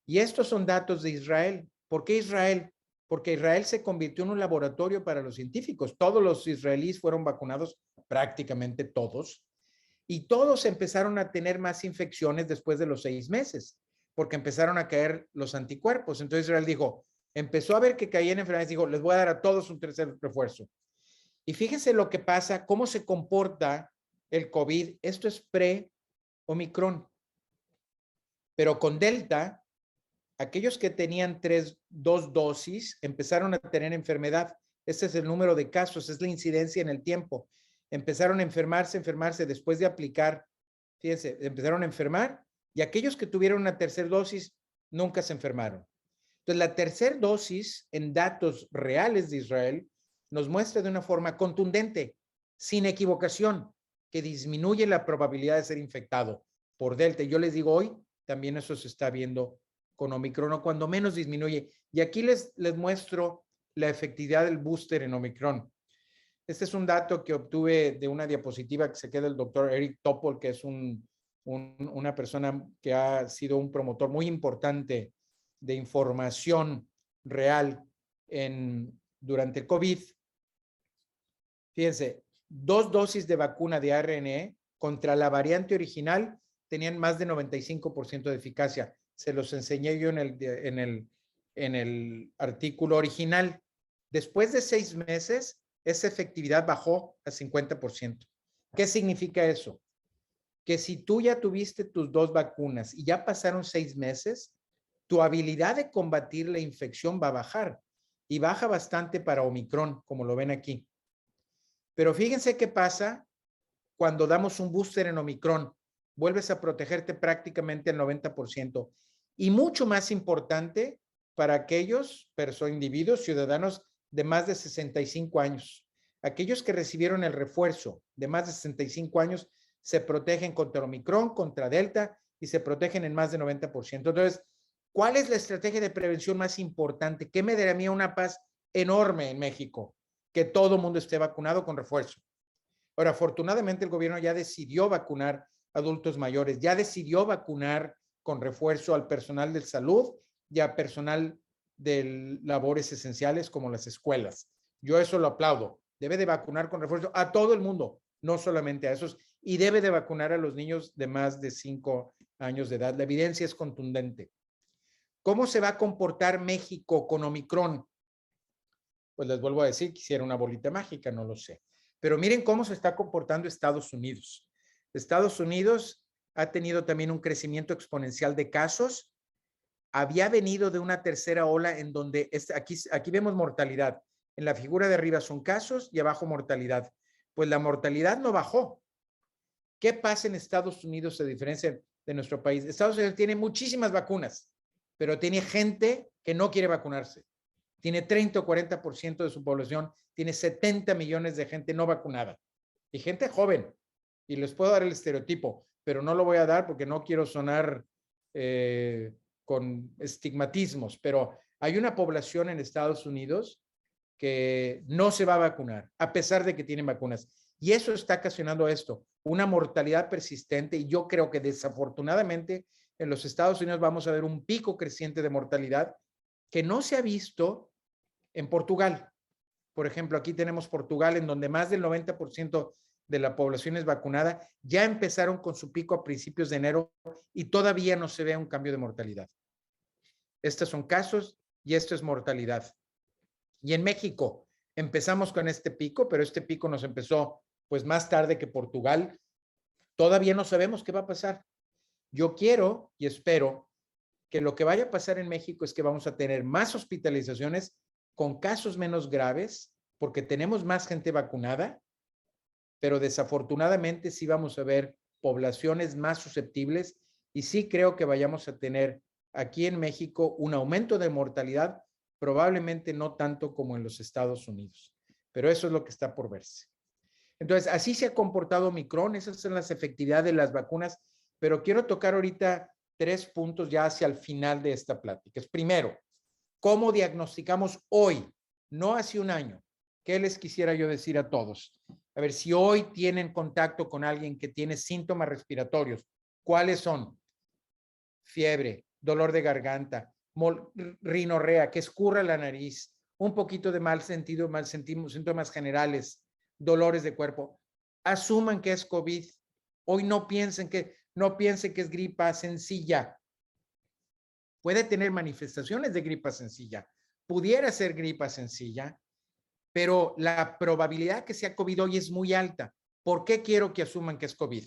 Y estos son datos de Israel. ¿Por qué Israel? Porque Israel se convirtió en un laboratorio para los científicos. Todos los israelíes fueron vacunados, prácticamente todos, y todos empezaron a tener más infecciones después de los 6 meses, porque empezaron a caer los anticuerpos. Entonces Israel dijo, empezó a ver que caían enfermedades, dijo, les voy a dar a todos un tercer refuerzo. Y fíjense lo que pasa, cómo se comporta el COVID. Esto es pre-Omicron. Pero con Delta, aquellos que tenían 2 dosis empezaron a tener enfermedad. Este es el número de casos, es la incidencia en el tiempo. Empezaron a enfermarse después de aplicar. Fíjense, empezaron a enfermar y aquellos que tuvieron una tercera dosis nunca se enfermaron. Entonces, la tercera dosis en datos reales de Israel nos muestra de una forma contundente, sin equivocación, que disminuye la probabilidad de ser infectado por Delta. Y yo les digo hoy, también eso se está viendo con Omicron, o cuando menos disminuye. Y aquí les muestro la efectividad del booster en Omicron. Este es un dato que obtuve de una diapositiva que se queda el doctor Eric Topol, que es una persona que ha sido un promotor muy importante de información real durante el COVID. Fíjense, 2 dosis de vacuna de ARN contra la variante original tenían más de 95% de eficacia. Se los enseñé yo en el artículo original. Después de 6 meses, esa efectividad bajó a 50%. ¿Qué significa eso? Que si tú ya tuviste tus 2 vacunas y ya pasaron 6 meses, tu habilidad de combatir la infección va a bajar y baja bastante para Omicron, como lo ven aquí. Pero fíjense qué pasa cuando damos un booster en Omicron. Vuelves a protegerte prácticamente el 90%. Y mucho más importante para aquellos individuos, ciudadanos de más de 65 años. Aquellos que recibieron el refuerzo de más de 65 años se protegen contra Omicron, contra Delta y se protegen en más de 90%. Entonces, ¿cuál es la estrategia de prevención más importante? ¿Qué me daría a mí una paz enorme en México? Que todo el mundo esté vacunado con refuerzo. Ahora, afortunadamente el gobierno ya decidió vacunar adultos mayores, ya decidió vacunar con refuerzo al personal de salud y a personal de labores esenciales como las escuelas. Yo eso lo aplaudo. Debe de vacunar con refuerzo a todo el mundo, no solamente a esos, y debe de vacunar a los niños de más de 5 años de edad. La evidencia es contundente. ¿Cómo se va a comportar México con Omicron? Pues les vuelvo a decir, quisiera una bolita mágica, no lo sé. Pero miren cómo se está comportando Estados Unidos. Estados Unidos ha tenido también un crecimiento exponencial de casos. Había venido de una tercera ola en donde aquí vemos mortalidad. En la figura de arriba son casos y abajo mortalidad. Pues la mortalidad no bajó. ¿Qué pasa en Estados Unidos a diferencia de nuestro país? Estados Unidos tiene muchísimas vacunas, pero tiene gente que no quiere vacunarse. Tiene 30 o 40% de su población, tiene 70 millones de gente no vacunada y gente joven. Y les puedo dar el estereotipo, pero no lo voy a dar porque no quiero sonar con estigmatismos, pero hay una población en Estados Unidos que no se va a vacunar, a pesar de que tienen vacunas. Y eso está ocasionando esto, una mortalidad persistente, y yo creo que desafortunadamente en los Estados Unidos vamos a ver un pico creciente de mortalidad que no se ha visto en Portugal. Por ejemplo, aquí tenemos Portugal, en donde más del 90% de la población es vacunada. Ya empezaron con su pico a principios de enero y todavía no se ve un cambio de mortalidad. Estos son casos y esto es mortalidad. Y en México empezamos con este pico, pero este pico nos empezó pues más tarde que Portugal. Todavía no sabemos qué va a pasar. Yo quiero y espero que lo que vaya a pasar en México es que vamos a tener más hospitalizaciones con casos menos graves, porque tenemos más gente vacunada, pero desafortunadamente sí vamos a ver poblaciones más susceptibles y sí creo que vayamos a tener aquí en México un aumento de mortalidad, probablemente no tanto como en los Estados Unidos, pero eso es lo que está por verse. Entonces, así se ha comportado Omicron, esas son las efectividades de las vacunas, pero quiero tocar ahorita 3 puntos ya hacia el final de esta plática. Primero, ¿cómo diagnosticamos hoy? No hace un año. ¿Qué les quisiera yo decir a todos? A ver, si hoy tienen contacto con alguien que tiene síntomas respiratorios, ¿cuáles son? Fiebre, dolor de garganta, rinorrea, que escurra la nariz, un poquito de mal sentido, síntomas generales, dolores de cuerpo. Asuman que es COVID. Hoy no piensen que es gripa sencilla. Puede tener manifestaciones de gripa sencilla. Pudiera ser gripa sencilla, pero la probabilidad que sea COVID hoy es muy alta. ¿Por qué quiero que asuman que es COVID?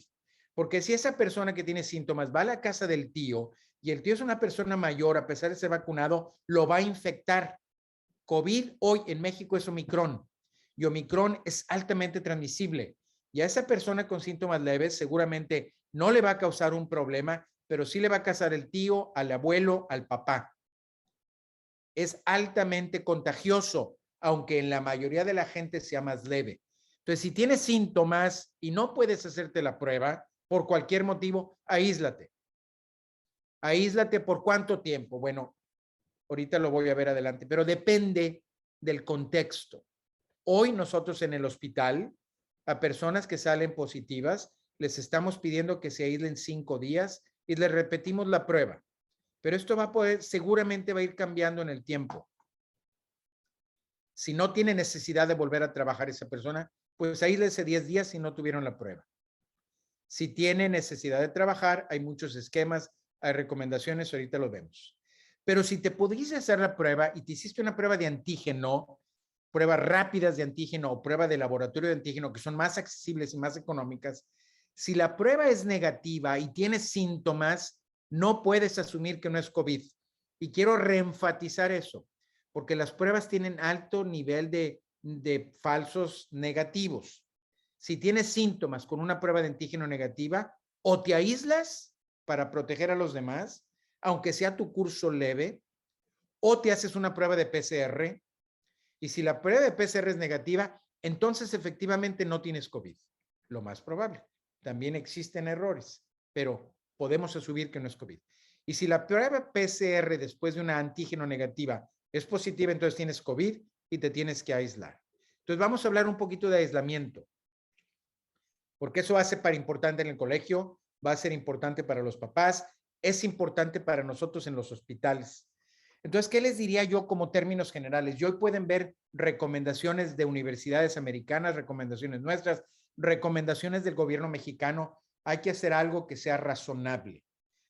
Porque si esa persona que tiene síntomas va a la casa del tío y el tío es una persona mayor, a pesar de ser vacunado, lo va a infectar. COVID hoy en México es Omicron y Omicron es altamente transmisible. Y a esa persona con síntomas leves seguramente no le va a causar un problema, pero sí le va a causar el tío, al abuelo, al papá. Es altamente contagioso, aunque en la mayoría de la gente sea más leve. Entonces, si tienes síntomas y no puedes hacerte la prueba por cualquier motivo, aíslate. Aíslate por cuánto tiempo. Bueno, ahorita lo voy a ver adelante, pero depende del contexto. Hoy nosotros en el hospital, a personas que salen positivas, les estamos pidiendo que se aíslen 5 días y les repetimos la prueba. Pero esto seguramente va a ir cambiando en el tiempo. Si no tiene necesidad de volver a trabajar esa persona, pues aíslese 10 días si no tuvieron la prueba. Si tiene necesidad de trabajar, hay muchos esquemas, hay recomendaciones, ahorita lo vemos. Pero si te pudiste hacer la prueba y te hiciste una prueba de antígeno, pruebas rápidas de antígeno o prueba de laboratorio de antígeno que son más accesibles y más económicas, si la prueba es negativa y tienes síntomas, no puedes asumir que no es COVID. Y quiero reenfatizar eso, porque las pruebas tienen alto nivel de falsos negativos. Si tienes síntomas con una prueba de antígeno negativa, o te aíslas para proteger a los demás, aunque sea tu curso leve, o te haces una prueba de PCR, y si la prueba de PCR es negativa, entonces efectivamente no tienes COVID, lo más probable. También existen errores, pero podemos asumir que no es COVID. Y si la prueba PCR después de una antígeno negativa es positiva, entonces tienes COVID y te tienes que aislar. Entonces vamos a hablar un poquito de aislamiento, porque eso va a ser importante en el colegio, va a ser importante para los papás, es importante para nosotros en los hospitales. Entonces, ¿qué les diría yo como términos generales? Y hoy pueden ver recomendaciones de universidades americanas, recomendaciones nuestras, recomendaciones del gobierno mexicano. Hay que hacer algo que sea razonable.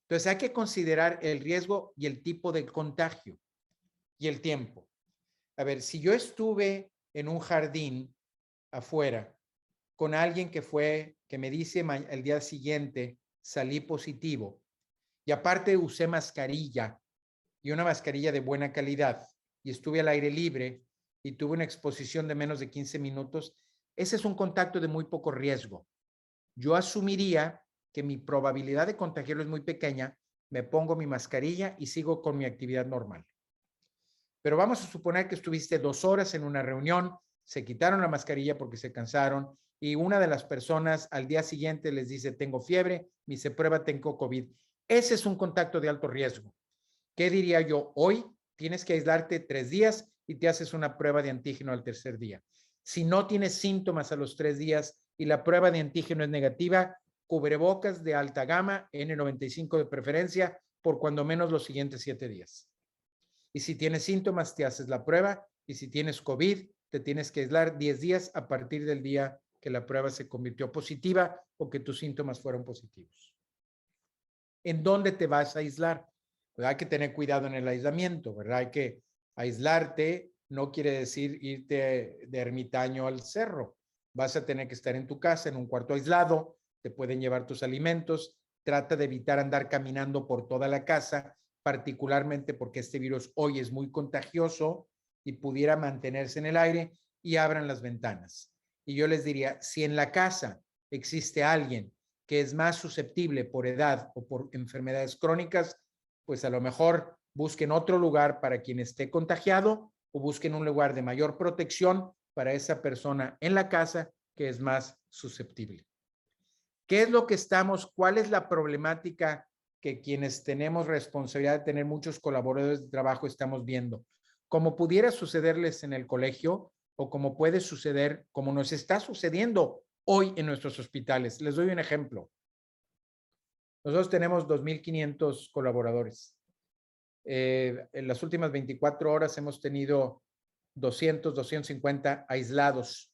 Entonces, hay que considerar el riesgo y el tipo de contagio y el tiempo. A ver, si yo estuve en un jardín afuera con alguien que me dice el día siguiente salí positivo y aparte usé mascarilla y una mascarilla de buena calidad y estuve al aire libre y tuve una exposición de menos de 15 minutos, ese es un contacto de muy poco riesgo. Yo asumiría que mi probabilidad de contagiarlo es muy pequeña, me pongo mi mascarilla y sigo con mi actividad normal. Pero vamos a suponer que estuviste 2 horas en una reunión, se quitaron la mascarilla porque se cansaron y una de las personas al día siguiente les dice, tengo fiebre, me hice prueba, tengo COVID. Ese es un contacto de alto riesgo. ¿Qué diría yo? Hoy tienes que aislarte 3 días y te haces una prueba de antígeno al tercer día. Si no tienes síntomas a los 3 días y la prueba de antígeno es negativa, cubrebocas de alta gama, N95 de preferencia, por cuando menos los siguientes 7 días. Y si tienes síntomas, te haces la prueba. Y si tienes COVID, te tienes que aislar 10 días a partir del día que la prueba se convirtió positiva o que tus síntomas fueron positivos. ¿En dónde te vas a aislar? Pues hay que tener cuidado en el aislamiento, ¿verdad? Hay que aislarte, no quiere decir irte de ermitaño al cerro. vas a tener que estar en tu casa, en un cuarto aislado, te pueden llevar tus alimentos, trata de evitar andar caminando por toda la casa, particularmente porque este virus hoy es muy contagioso y pudiera mantenerse en el aire, y abran las ventanas. Y yo les diría, si en la casa existe alguien que es más susceptible por edad o por enfermedades crónicas, pues a lo mejor busquen otro lugar para quien esté contagiado o busquen un lugar de mayor protección para esa persona en la casa que es más susceptible. ¿Qué es lo que cuál es la problemática que quienes tenemos responsabilidad de tener muchos colaboradores de trabajo estamos viendo? Como pudiera sucederles en el colegio o como puede suceder, como nos está sucediendo hoy en nuestros hospitales. Les doy un ejemplo. Nosotros tenemos 2,500 colaboradores. En las últimas 24 horas hemos tenido 200, 250 aislados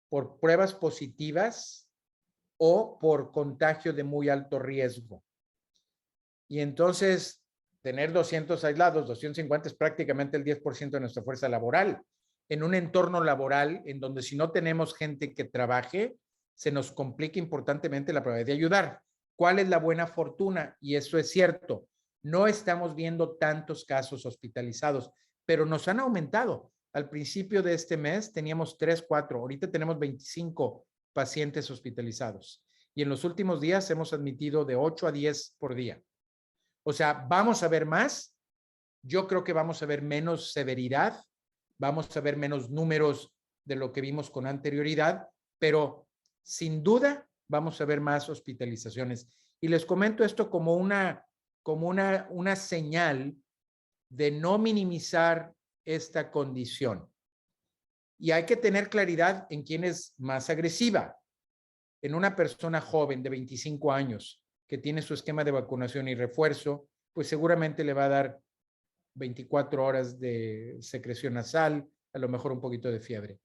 por pruebas positivas o por contagio de muy alto riesgo. Y entonces, tener 200 aislados, 250 es prácticamente el 10% de nuestra fuerza laboral. En un entorno laboral en donde si no tenemos gente que trabaje, se nos complica importantemente la probabilidad de ayudar. ¿Cuál es la buena fortuna? Y eso es cierto. No estamos viendo tantos casos hospitalizados, pero nos han aumentado. Al principio de este mes teníamos 3, 4, ahorita tenemos 25 pacientes hospitalizados. Y en los últimos días hemos admitido de 8 a 10 por día. O sea, vamos a ver más. Yo creo que vamos a ver menos severidad, vamos a ver menos números de lo que vimos con anterioridad, pero sin duda vamos a ver más hospitalizaciones. Y les comento esto como una señal de no minimizar esta condición. Y hay que tener claridad en quién es más agresiva. En una persona joven de 25 años que tiene su esquema de vacunación y refuerzo, pues seguramente le va a dar 24 horas de secreción nasal, a lo mejor un poquito de fiebre.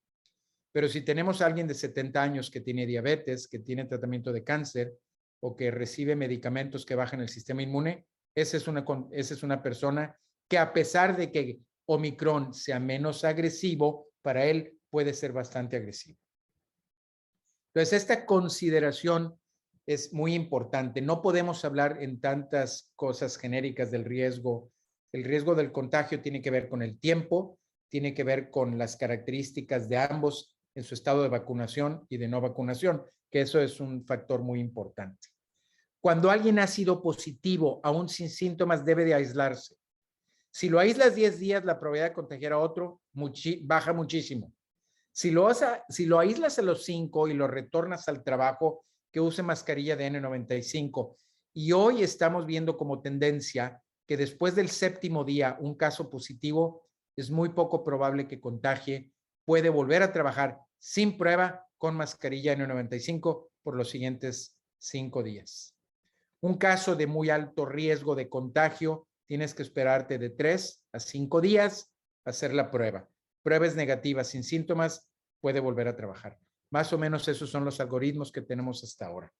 Pero si tenemos a alguien de 70 años que tiene diabetes, que tiene tratamiento de cáncer o que recibe medicamentos que bajan el sistema inmune, esa es una persona que, a pesar de que Omicron sea menos agresivo, para él puede ser bastante agresivo. Entonces, esta consideración es muy importante. No podemos hablar en tantas cosas genéricas del riesgo. El riesgo del contagio tiene que ver con el tiempo, tiene que ver con las características de ambos en su estado de vacunación y de no vacunación, que eso es un factor muy importante. Cuando alguien ha sido positivo, aún sin síntomas, debe de aislarse. Si lo aíslas 10 días, la probabilidad de contagiar a otro baja muchísimo. Si lo aíslas a los 5 y lo retornas al trabajo, que use mascarilla de N95. Y hoy estamos viendo como tendencia que después del 7º día, un caso positivo, es muy poco probable que contagie, puede volver a trabajar sin prueba con mascarilla N95 por los siguientes 5 días. Un caso de muy alto riesgo de contagio, tienes que esperarte de 3 a 5 días a hacer la prueba. Pruebas negativas sin síntomas, puede volver a trabajar. Más o menos esos son los algoritmos que tenemos hasta ahora.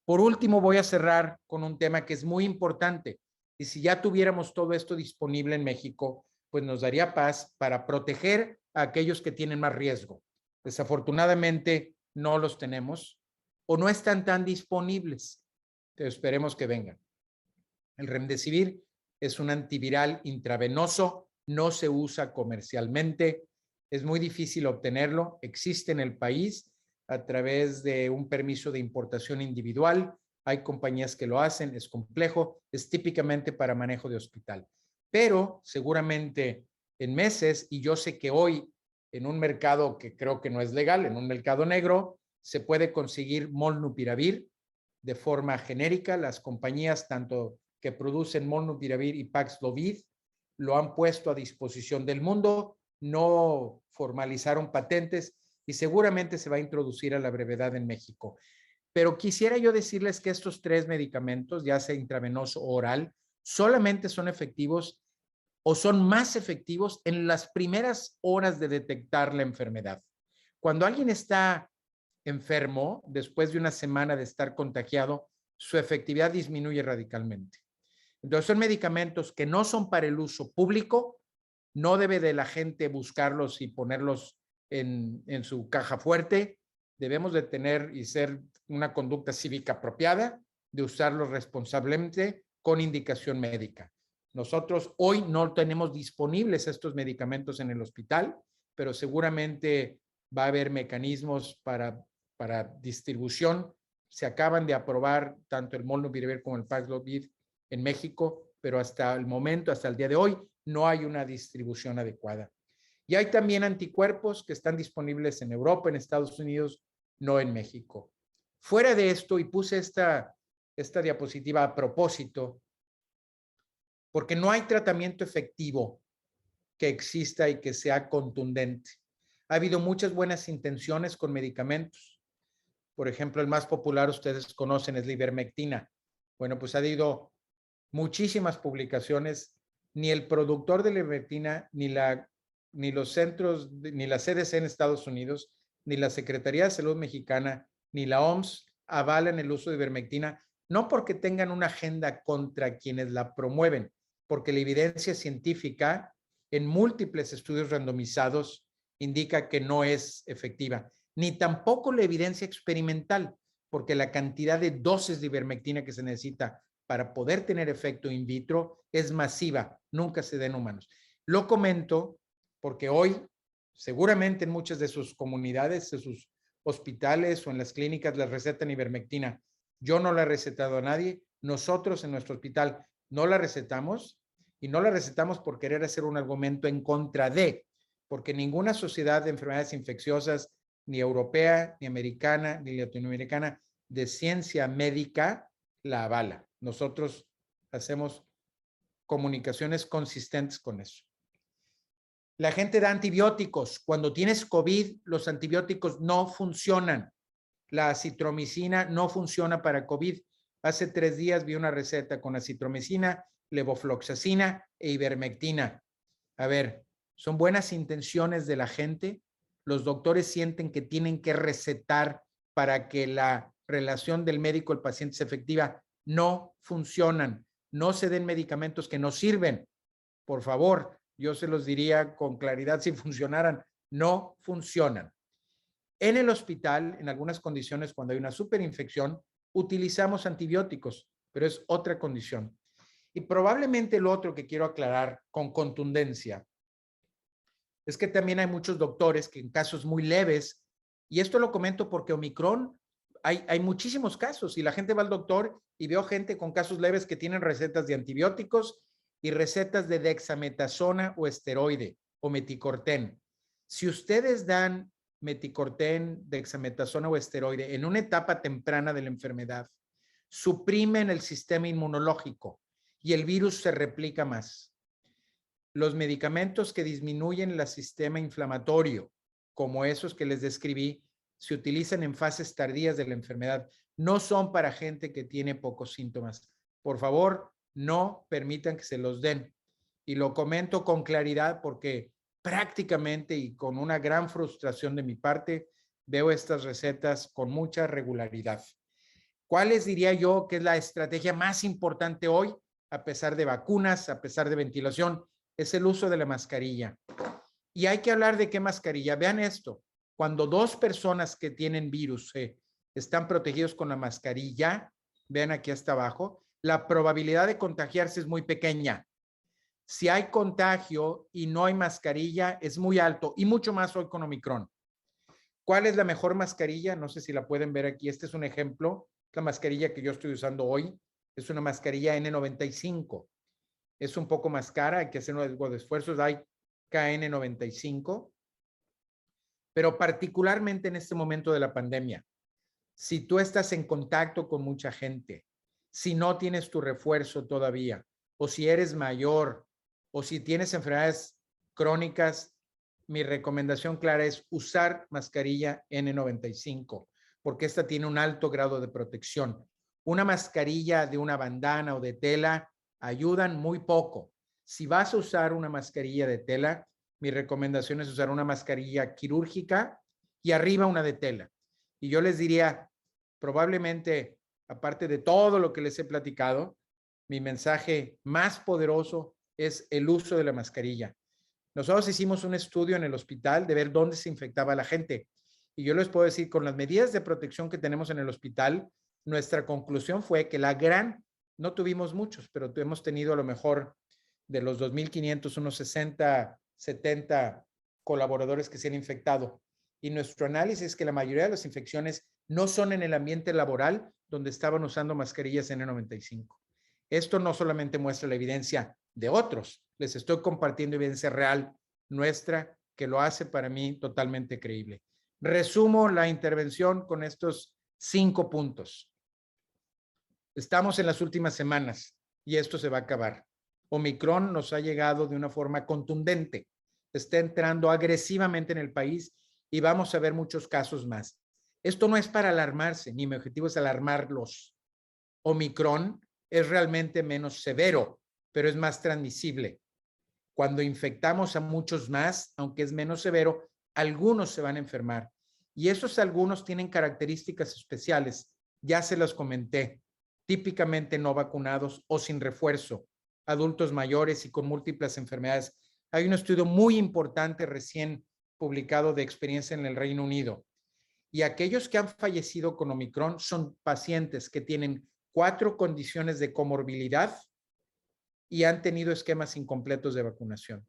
Por último, voy a cerrar con un tema que es muy importante. Y si ya tuviéramos todo esto disponible en México, pues nos daría paz para proteger a aquellos que tienen más riesgo. Desafortunadamente, no los tenemos o no están tan disponibles. Pero esperemos que vengan. El Remdesivir es un antiviral intravenoso, no se usa comercialmente, es muy difícil obtenerlo, existe en el país a través de un permiso de importación individual, hay compañías que lo hacen, es complejo, es típicamente para manejo de hospital, pero seguramente en meses, y yo sé que hoy en un mercado que creo que no es legal, en un mercado negro, se puede conseguir molnupiravir de forma genérica. Las compañías tanto que producen molnupiravir y Paxlovid lo han puesto a disposición del mundo, no formalizaron patentes y seguramente se va a introducir a la brevedad en México. Pero quisiera yo decirles que estos 3 medicamentos, ya sea intravenoso o oral, solamente son efectivos o son más efectivos en las primeras horas de detectar la enfermedad. Cuando alguien está enfermo, después de una semana de estar contagiado, su efectividad disminuye radicalmente. Entonces, son medicamentos que no son para el uso público, no debe de la gente buscarlos y ponerlos en su caja fuerte, debemos de tener y ser una conducta cívica apropiada, de usarlos responsablemente con indicación médica. Nosotros hoy no tenemos disponibles estos medicamentos en el hospital, pero seguramente va a haber mecanismos para distribución. Se acaban de aprobar tanto el Molnupiravir como el Paxlovid en México, pero hasta el momento, hasta el día de hoy, no hay una distribución adecuada. Y hay también anticuerpos que están disponibles en Europa, en Estados Unidos, no en México. Fuera de esto, y puse esta diapositiva a propósito, porque no hay tratamiento efectivo que exista y que sea contundente. Ha habido muchas buenas intenciones con medicamentos. Por ejemplo, el más popular, ustedes conocen, es la ivermectina. Bueno, pues ha habido muchísimas publicaciones. Ni el productor de la ivermectina, ni los centros, ni la CDC en Estados Unidos, ni la Secretaría de Salud Mexicana, ni la OMS avalan el uso de ivermectina, no porque tengan una agenda contra quienes la promueven, porque la evidencia científica en múltiples estudios randomizados indica que no es efectiva, ni tampoco la evidencia experimental, porque la cantidad de dosis de ivermectina que se necesita para poder tener efecto in vitro es masiva, nunca se da en humanos. Lo comento porque hoy, seguramente en muchas de sus comunidades, de sus hospitales o en las clínicas les recetan ivermectina. Yo no la he recetado a nadie. Nosotros en nuestro hospital no la recetamos, y no la recetamos por querer hacer un argumento en contra de, porque ninguna sociedad de enfermedades infecciosas, ni europea, ni americana, ni latinoamericana, de ciencia médica, la avala. Nosotros hacemos comunicaciones consistentes con eso. La gente da antibióticos. Cuando tienes COVID, los antibióticos no funcionan. La acitromicina no funciona para COVID. Hace 3 días vi una receta con acitromicina, levofloxacina e ivermectina. A ver, son buenas intenciones de la gente. Los doctores sienten que tienen que recetar para que la relación del médico y el paciente sea efectiva. No funcionan. No se den medicamentos que no sirven. Por favor, yo se los diría con claridad si funcionaran. No funcionan. En el hospital, en algunas condiciones, cuando hay una superinfección, utilizamos antibióticos, pero es otra condición. Y probablemente lo otro que quiero aclarar con contundencia es que también hay muchos doctores que en casos muy leves, y esto lo comento porque Omicron, hay muchísimos casos y la gente va al doctor y veo gente con casos leves que tienen recetas de antibióticos y recetas de dexametasona o esteroide o meticorten. Si ustedes dan meticorten, dexametasona o esteroide en una etapa temprana de la enfermedad, suprimen el sistema inmunológico y el virus se replica más. Los medicamentos que disminuyen el sistema inflamatorio, como esos que les describí, se utilizan en fases tardías de la enfermedad. No son para gente que tiene pocos síntomas. Por favor, no permitan que se los den. Y lo comento con claridad porque prácticamente y con una gran frustración de mi parte, veo estas recetas con mucha regularidad. ¿Cuál les diría yo que es la estrategia más importante hoy, a pesar de vacunas, a pesar de ventilación? Es el uso de la mascarilla. Y hay que hablar de qué mascarilla. Vean esto. Cuando 2 personas que tienen virus están protegidos con la mascarilla, vean aquí hasta abajo, la probabilidad de contagiarse es muy pequeña. Si hay contagio y no hay mascarilla, es muy alto, y mucho más hoy con Omicron. ¿Cuál es la mejor mascarilla? No sé si la pueden ver aquí. Este es un ejemplo. La mascarilla que yo estoy usando hoy es una mascarilla N95. Es un poco más cara, hay que hacer algo de esfuerzos. Hay KN95. Pero particularmente en este momento de la pandemia, si tú estás en contacto con mucha gente, si no tienes tu refuerzo todavía, o si eres mayor, o si tienes enfermedades crónicas, mi recomendación clara es usar mascarilla N95, porque esta tiene un alto grado de protección. Una mascarilla de una bandana o de tela ayudan muy poco. Si vas a usar una mascarilla de tela, mi recomendación es usar una mascarilla quirúrgica y arriba una de tela. Y yo les diría, probablemente, aparte de todo lo que les he platicado, mi mensaje más poderoso es el uso de la mascarilla. Nosotros hicimos un estudio en el hospital de ver dónde se infectaba la gente Y yo les puedo decir, con las medidas de protección que tenemos en el hospital, nuestra conclusión fue que no tuvimos muchos, pero hemos tenido a lo mejor de los 2.500, unos 60, 70 colaboradores que se han infectado. Y nuestro análisis es que la mayoría de las infecciones no son en el ambiente laboral donde estaban usando mascarillas N95. Esto no solamente muestra la evidencia de otros, les estoy compartiendo evidencia real nuestra que lo hace para mí totalmente creíble. Resumo la intervención con estos 5 puntos. Estamos en las últimas semanas y esto se va a acabar. Omicron nos ha llegado de una forma contundente. Está entrando agresivamente en el país y vamos a ver muchos casos más. Esto no es para alarmarse, ni mi objetivo es alarmarlos. Omicron es realmente menos severo, pero es más transmisible. Cuando infectamos a muchos más, aunque es menos severo, algunos se van a enfermar. Y esos algunos tienen características especiales. Ya se los comenté. Típicamente no vacunados o sin refuerzo, adultos mayores y con múltiples enfermedades. Hay un estudio muy importante recién publicado de experiencia en el Reino Unido. Y aquellos que han fallecido con Omicron son pacientes que tienen 4 condiciones de comorbilidad y han tenido esquemas incompletos de vacunación.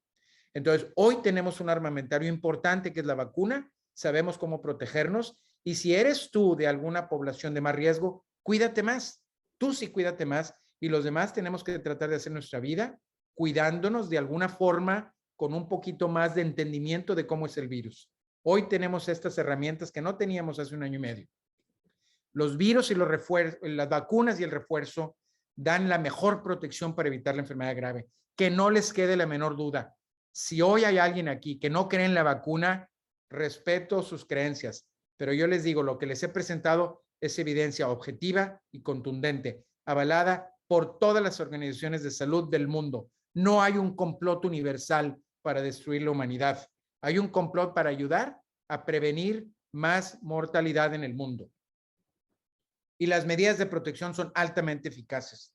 Entonces, hoy tenemos un armamentario importante que es la vacuna, sabemos cómo protegernos y si eres tú de alguna población de más riesgo, cuídate más. Tú sí cuídate más y los demás tenemos que tratar de hacer nuestra vida cuidándonos de alguna forma con un poquito más de entendimiento de cómo es el virus. Hoy tenemos estas herramientas que no teníamos hace un año y medio. Los virus y los refuerzos, las vacunas y el refuerzo dan la mejor protección para evitar la enfermedad grave. Que no les quede la menor duda. Si hoy hay alguien aquí que no cree en la vacuna, respeto sus creencias, pero yo les digo, lo que les he presentado es evidencia objetiva y contundente, avalada por todas las organizaciones de salud del mundo. No hay un complot universal para destruir la humanidad. Hay un complot para ayudar a prevenir más mortalidad en el mundo. Y las medidas de protección son altamente eficaces.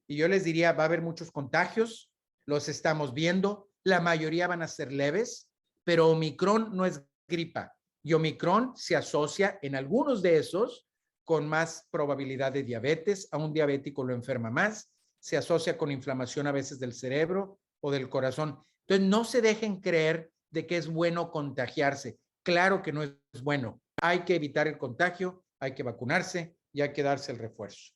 Y yo les diría, va a haber muchos contagios, los estamos viendo, la mayoría van a ser leves, pero Omicron no es gripa. Y Omicron se asocia en algunos de esos con más probabilidad de diabetes, a un diabético lo enferma más, se asocia con inflamación a veces del cerebro o del corazón. Entonces, no se dejen creer de que es bueno contagiarse. Claro que no es bueno. Hay que evitar el contagio, hay que vacunarse y hay que darse el refuerzo.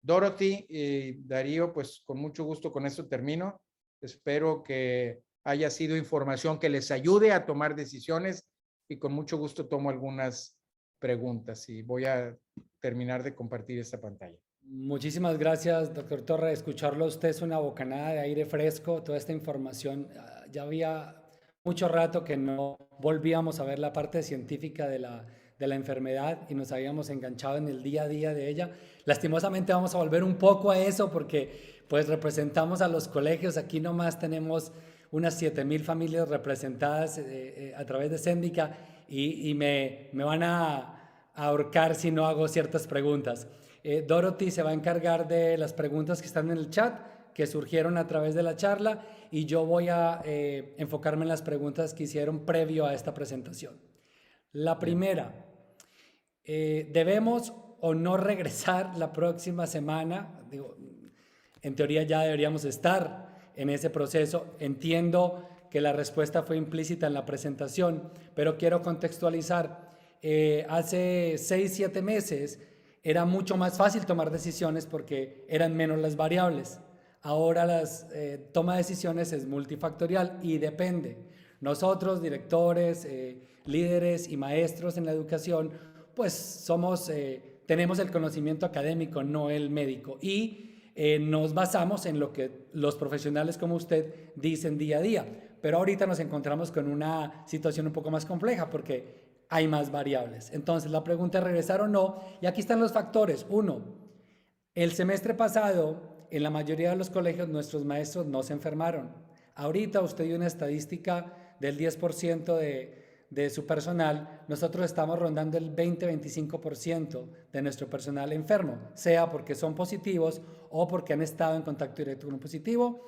Dorothy y Darío, pues con mucho gusto con esto termino. Espero que haya sido información que les ayude a tomar decisiones y con mucho gusto tomo algunas preguntas y voy a terminar de compartir esta pantalla. Muchísimas gracias, doctor Torre. Escucharlo a usted es una bocanada de aire fresco, toda esta información. Ya había mucho rato que no volvíamos a ver la parte científica de la enfermedad y nos habíamos enganchado en el día a día de ella. Lastimosamente vamos a volver un poco a eso porque pues representamos a los colegios. Aquí nomás tenemos unas 7,000 familias representadas a través de Sendika y me van a ahorcar si no hago ciertas preguntas. Dorothy se va a encargar de las preguntas que están en el chat, que surgieron a través de la charla, y yo voy a enfocarme en las preguntas que hicieron previo a esta presentación. La primera, ¿debemos o no regresar la próxima semana? Digo, en teoría ya deberíamos estar en ese proceso. Entiendo que la respuesta fue implícita en la presentación, pero quiero contextualizar. Hace 6-7 meses era mucho más fácil tomar decisiones porque eran menos las variables. Ahora la toma de decisiones es multifactorial y depende. Nosotros, directores, líderes y maestros en la educación, pues tenemos el conocimiento académico, no el médico, y nos basamos en lo que los profesionales como usted dicen día a día. Pero ahorita nos encontramos con una situación un poco más compleja porque hay más variables. Entonces, la pregunta es regresar o no, y aquí están los factores. 1, el semestre pasado, en la mayoría de los colegios, nuestros maestros no se enfermaron. Ahorita usted dio una estadística del 10% de su personal. Nosotros estamos rondando el 20-25% de nuestro personal enfermo, sea porque son positivos o porque han estado en contacto directo con un positivo.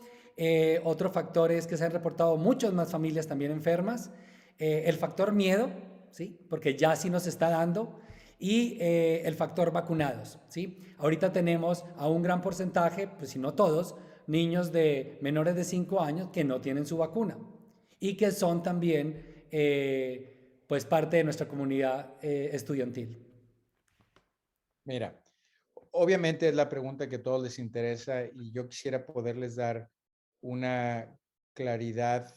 Otro factor es que se han reportado muchas más familias también enfermas. El factor miedo, ¿sí? Porque ya sí nos está dando, y el factor vacunados, ¿sí? Ahorita tenemos a un gran porcentaje, pues si no todos, niños de menores de 5 años que no tienen su vacuna y que son también pues parte de nuestra comunidad estudiantil. Mira, obviamente es la pregunta que a todos les interesa y yo quisiera poderles dar una claridad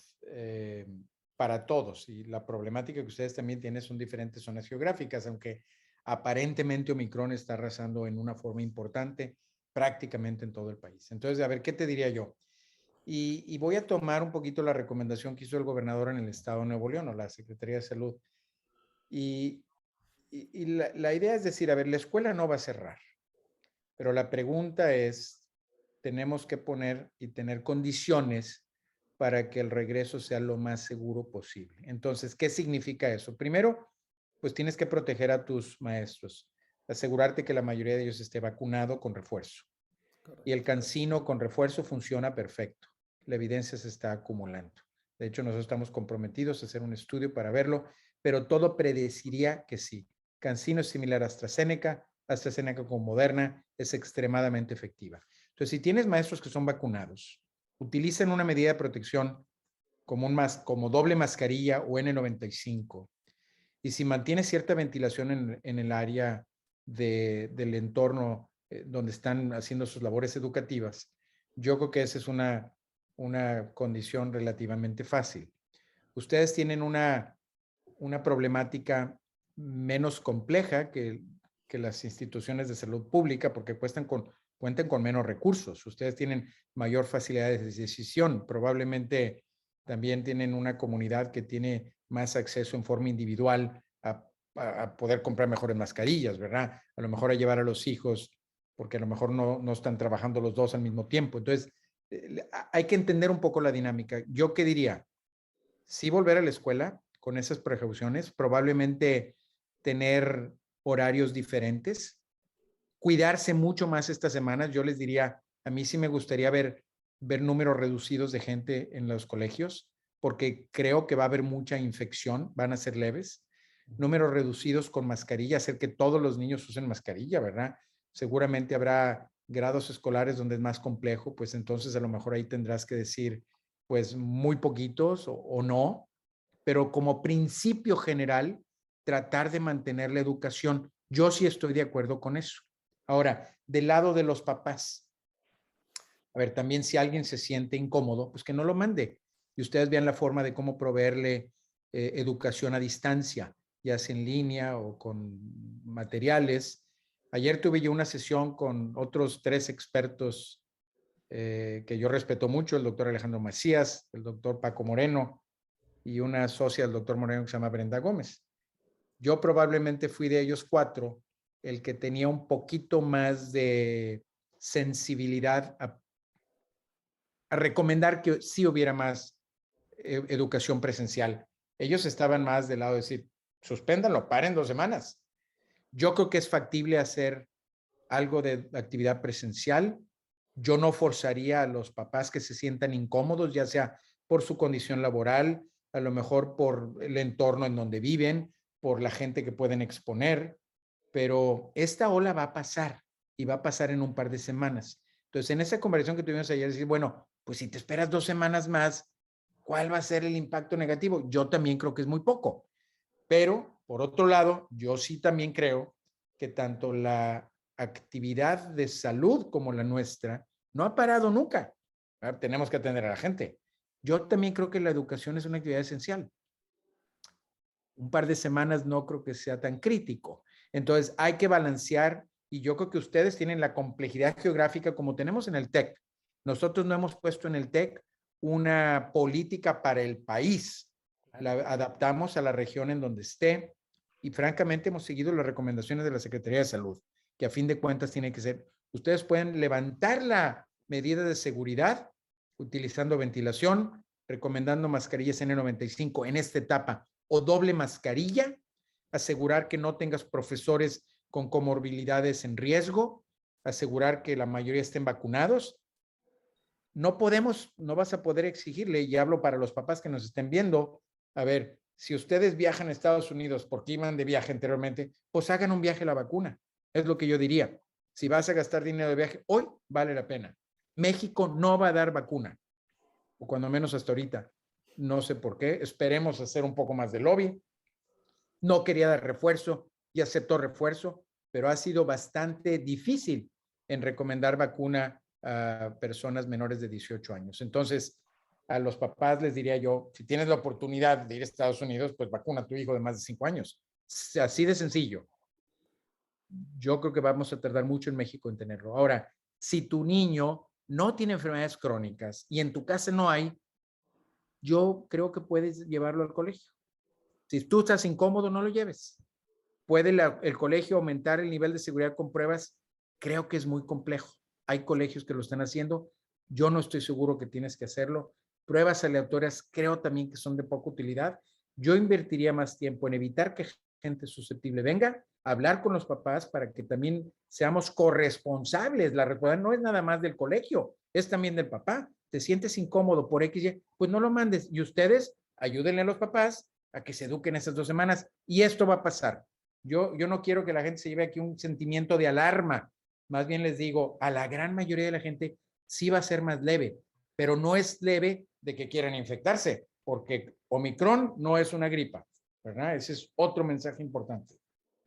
para todos. Y la problemática que ustedes también tienen son diferentes zonas geográficas, aunque aparentemente Omicron está arrasando en una forma importante prácticamente en todo el país. Entonces, a ver, ¿qué te diría yo? Y voy a tomar un poquito la recomendación que hizo el gobernador en el estado de Nuevo León o la Secretaría de Salud. Y, la idea es decir, a ver, la escuela no va a cerrar, pero la pregunta es, tenemos que poner y tener condiciones para que el regreso sea lo más seguro posible. Entonces, ¿qué significa eso? Primero, pues tienes que proteger a tus maestros, asegurarte que la mayoría de ellos esté vacunado con refuerzo. Correcto. Y el CanSino con refuerzo funciona perfecto. La evidencia se está acumulando. De hecho, nosotros estamos comprometidos a hacer un estudio para verlo, pero todo predeciría que sí. CanSino es similar a AstraZeneca, AstraZeneca con Moderna es extremadamente efectiva. Entonces, si tienes maestros que son vacunados, utilicen una medida de protección como doble mascarilla o N95. Y si mantienes cierta ventilación en el área del entorno donde están haciendo sus labores educativas, yo creo que esa es una condición relativamente fácil. Ustedes tienen una problemática menos compleja que las instituciones de salud pública porque cuentan con menos recursos. Ustedes tienen mayor facilidad de decisión. Probablemente también tienen una comunidad que tiene más acceso en forma individual a poder comprar mejores mascarillas, ¿verdad? A lo mejor a llevar a los hijos, porque a lo mejor no están trabajando los dos al mismo tiempo. Entonces, hay que entender un poco la dinámica. ¿Yo qué diría? Sí volver a la escuela con esas precauciones, probablemente tener horarios diferentes, cuidarse mucho más estas semanas. Yo les diría, a mí sí me gustaría ver números reducidos de gente en los colegios, porque creo que va a haber mucha infección, van a ser leves. Números reducidos con mascarilla, hacer que todos los niños usen mascarilla, ¿verdad? Seguramente habrá grados escolares donde es más complejo, pues entonces a lo mejor ahí tendrás que decir, pues muy poquitos o no, pero como principio general, tratar de mantener la educación. Yo sí estoy de acuerdo con eso. Ahora, del lado de los papás, a ver, también si alguien se siente incómodo, pues que no lo mande. Y ustedes vean la forma de cómo proveerle educación a distancia, ya sea en línea o con materiales. Ayer tuve yo una sesión con otros 3 expertos que yo respeto mucho, el doctor Alejandro Macías, el doctor Paco Moreno y una socia del doctor Moreno que se llama Brenda Gómez. Yo probablemente fui de ellos 4 el que tenía un poquito más de sensibilidad a recomendar que sí hubiera más educación presencial. Ellos estaban más del lado de decir, suspéndanlo, paren 2 semanas. Yo creo que es factible hacer algo de actividad presencial. Yo no forzaría a los papás que se sientan incómodos, ya sea por su condición laboral, a lo mejor por el entorno en donde viven, por la gente que pueden exponer, pero esta ola va a pasar y va a pasar en un par de semanas. Entonces, en esa conversación que tuvimos ayer, decir, bueno, pues si te esperas 2 semanas más, ¿cuál va a ser el impacto negativo? Yo también creo que es muy poco, pero por otro lado, yo sí también creo que tanto la actividad de salud como la nuestra no ha parado nunca. Tenemos que atender a la gente. Yo también creo que la educación es una actividad esencial. Un par de semanas no creo que sea tan crítico. Entonces hay que balancear y yo creo que ustedes tienen la complejidad geográfica como tenemos en el TEC. Nosotros no hemos puesto en el TEC una política para el país. La adaptamos a la región en donde esté y francamente hemos seguido las recomendaciones de la Secretaría de Salud, que a fin de cuentas tiene que ser, ustedes pueden levantar la medida de seguridad utilizando ventilación, recomendando mascarillas N95 en esta etapa o doble mascarilla, asegurar que no tengas profesores con comorbilidades en riesgo, asegurar que la mayoría estén vacunados. No vas a poder exigirle, y hablo para los papás que nos estén viendo, a ver, Si ustedes viajan a Estados Unidos porque iban de viaje anteriormente, pues hagan un viaje a la vacuna. Es lo que yo diría. Si vas a gastar dinero de viaje, hoy vale la pena. México no va a dar vacuna, o cuando menos hasta ahorita. No sé por qué. Esperemos hacer un poco más de lobby. No quería dar refuerzo y aceptó refuerzo, pero ha sido bastante difícil en recomendar vacuna a personas menores de 18 años. Entonces, a los papás les diría yo, si tienes la oportunidad de ir a Estados Unidos, pues vacuna a tu hijo de más de 5 años. Así de sencillo. Yo creo que vamos a tardar mucho en México en tenerlo. Ahora, si tu niño no tiene enfermedades crónicas y en tu casa no hay, yo creo que puedes llevarlo al colegio. Si tú estás incómodo, no lo lleves. ¿Puede el colegio aumentar el nivel de seguridad con pruebas? Creo que es muy complejo. Hay colegios que lo están haciendo. Yo no estoy seguro que tienes que hacerlo. Pruebas aleatorias creo también que son de poca utilidad. Yo invertiría más tiempo en evitar que gente susceptible venga, hablar con los papás para que también seamos corresponsables. La responsabilidad no es nada más del colegio, es también del papá. Te sientes incómodo por XY, pues no lo mandes. Y ustedes ayúdenle a los papás a que se eduquen esas 2 semanas. Y esto va a pasar. Yo no quiero que la gente se lleve aquí un sentimiento de alarma. Más bien les digo, a la gran mayoría de la gente sí va a ser más leve, pero no es leve de que quieran infectarse, porque Omicron no es una gripa, ¿verdad? Ese es otro mensaje importante.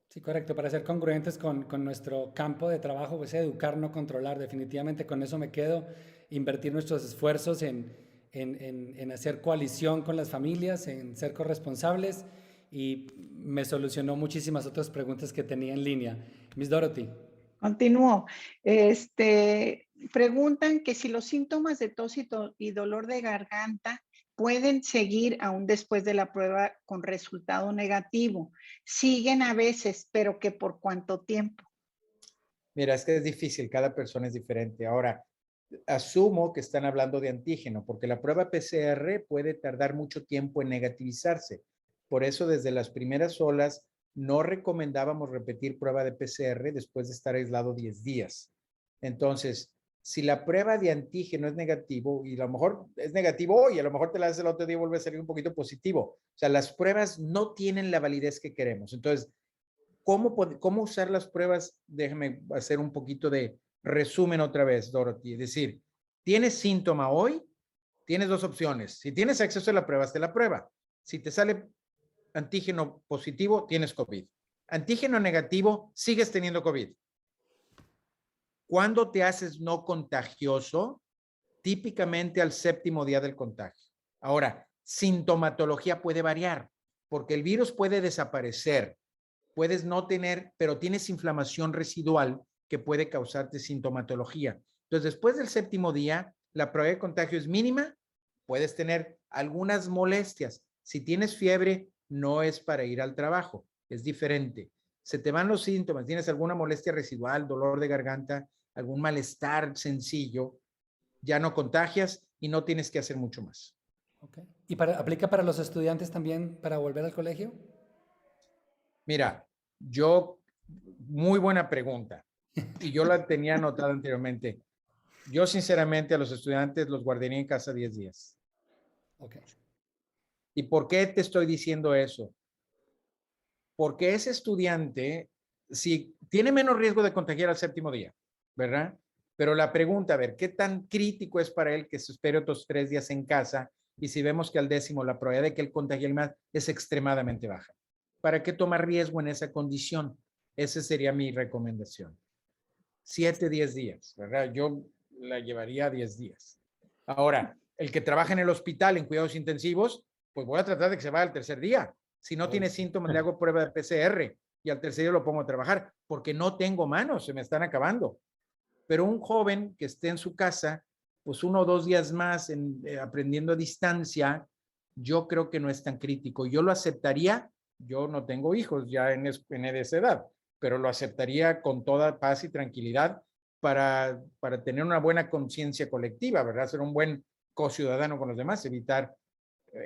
Sí, correcto. Para ser congruentes con nuestro campo de trabajo, pues educar, no controlar. Definitivamente con eso me quedo. Invertir nuestros esfuerzos en hacer coalición con las familias, en ser corresponsables y me solucionó muchísimas otras preguntas que tenía en línea. Miss Dorothy. Continúo. Preguntan que si los síntomas de tos y dolor de garganta pueden seguir aún después de la prueba con resultado negativo. Siguen a veces, pero que por cuánto tiempo. Mira, es que es difícil, cada persona es diferente. Ahora, asumo que están hablando de antígeno, porque la prueba PCR puede tardar mucho tiempo en negativizarse. Por eso, desde las primeras olas, no recomendábamos repetir prueba de PCR después de estar aislado 10 días. Entonces, si la prueba de antígeno es negativo, y a lo mejor es negativo hoy, a lo mejor te la haces el otro día y vuelve a salir un poquito positivo. O sea, las pruebas no tienen la validez que queremos. Entonces, ¿cómo usar las pruebas? Déjame hacer un poquito de resumen otra vez, Dorothy. Es decir, tienes síntoma hoy, tienes 2 opciones. Si tienes acceso a la prueba, hazte la prueba. Si te sale antígeno positivo, tienes COVID. Antígeno negativo, sigues teniendo COVID. ¿Cuándo te haces no contagioso? Típicamente al 7º día del contagio. Ahora, sintomatología puede variar, porque el virus puede desaparecer. Puedes no tener, pero tienes inflamación residual que puede causarte sintomatología. Entonces, después del 7º día, la probabilidad de contagio es mínima. Puedes tener algunas molestias. Si tienes fiebre, no es para ir al trabajo, es diferente. Se te van los síntomas, tienes alguna molestia residual, dolor de garganta, algún malestar sencillo, ya no contagias y no tienes que hacer mucho más. Okay. ¿Y aplica para los estudiantes también para volver al colegio? Mira, muy buena pregunta. Y yo la tenía anotada anteriormente. Yo sinceramente a los estudiantes los guardaría en casa 10 días. Okay. ¿Y por qué te estoy diciendo eso? Porque ese estudiante, si tiene menos riesgo de contagiar al 7º día, ¿verdad? Pero la pregunta, a ver, ¿qué tan crítico es para él que se espere otros 3 días en casa? Y si vemos que al 10º la probabilidad de que él contagie más es extremadamente baja. ¿Para qué tomar riesgo en esa condición? Esa sería mi recomendación. 7, 10 días, ¿verdad? Yo la llevaría a 10 días. Ahora, el que trabaja en el hospital en cuidados intensivos, pues voy a tratar de que se vaya al 3er día. Si no tiene síntomas, le hago prueba de PCR y al 3er día lo pongo a trabajar, porque no tengo manos, se me están acabando. Pero un joven que esté en su casa, pues 1 o 2 días más aprendiendo a distancia, yo creo que no es tan crítico. Yo lo aceptaría, yo no tengo hijos ya en esa edad, pero lo aceptaría con toda paz y tranquilidad para tener una buena conciencia colectiva, ¿verdad? Ser un buen co-ciudadano con los demás, evitar.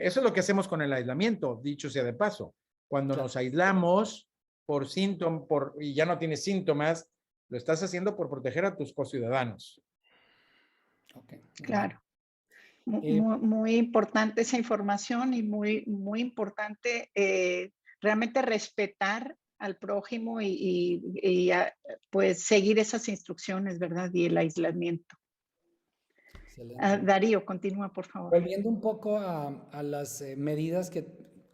Eso es lo que hacemos con el aislamiento, dicho sea de paso. Cuando nos aislamos por síntomas, y ya no tienes síntomas, lo estás haciendo por proteger a tus co-ciudadanos. Claro. Muy importante esa información y muy importante realmente respetar al prójimo pues seguir esas instrucciones, ¿verdad? Y el aislamiento. Excelente. Darío, continúa, por favor. Volviendo un poco a las medidas que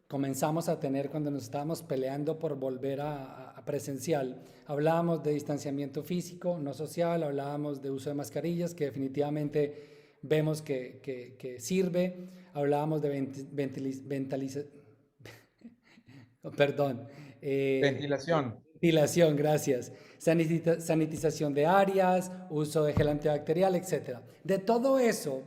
comenzamos a tener cuando nos estábamos peleando por volver a presencial, hablábamos de distanciamiento físico, no social, hablábamos de uso de mascarillas, que definitivamente vemos que sirve, hablábamos de Ventilación. ventilación, gracias. Sanitización de áreas, uso de gel antibacterial, etc. De todo eso,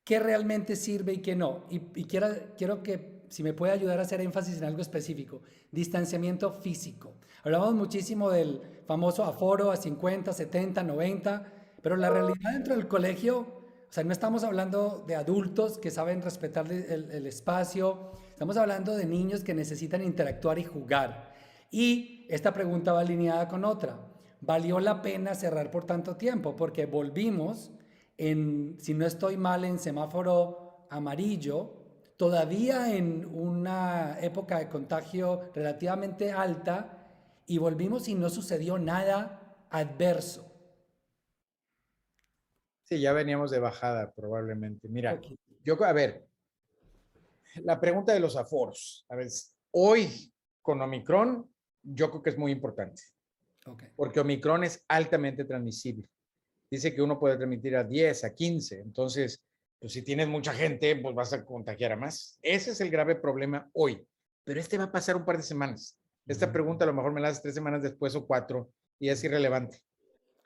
¿qué realmente sirve y qué no? Y quiero que, si me puede ayudar a hacer énfasis en algo específico, distanciamiento físico. Hablamos muchísimo del famoso aforo a 50, 70, 90, pero la realidad dentro del colegio, o sea, no estamos hablando de adultos que saben respetar el espacio, estamos hablando de niños que necesitan interactuar y jugar. Y esta pregunta va alineada con otra. ¿Valió la pena cerrar por tanto tiempo? Porque volvimos si no estoy mal, en semáforo amarillo, todavía en una época de contagio relativamente alta, y volvimos y no sucedió nada adverso. Sí, ya veníamos de bajada probablemente. Mira, Okay. a ver, la pregunta de los aforos. A ver, hoy con Omicron, yo creo que es muy importante. Okay. Porque Omicron es altamente transmisible. Dice que uno puede transmitir a 10, a 15. Entonces, pues si tienes mucha gente, pues vas a contagiar a más. Ese es el grave problema hoy. Pero va a pasar un par de semanas. Esta pregunta a lo mejor me la haces 3 semanas después o 4 y es irrelevante.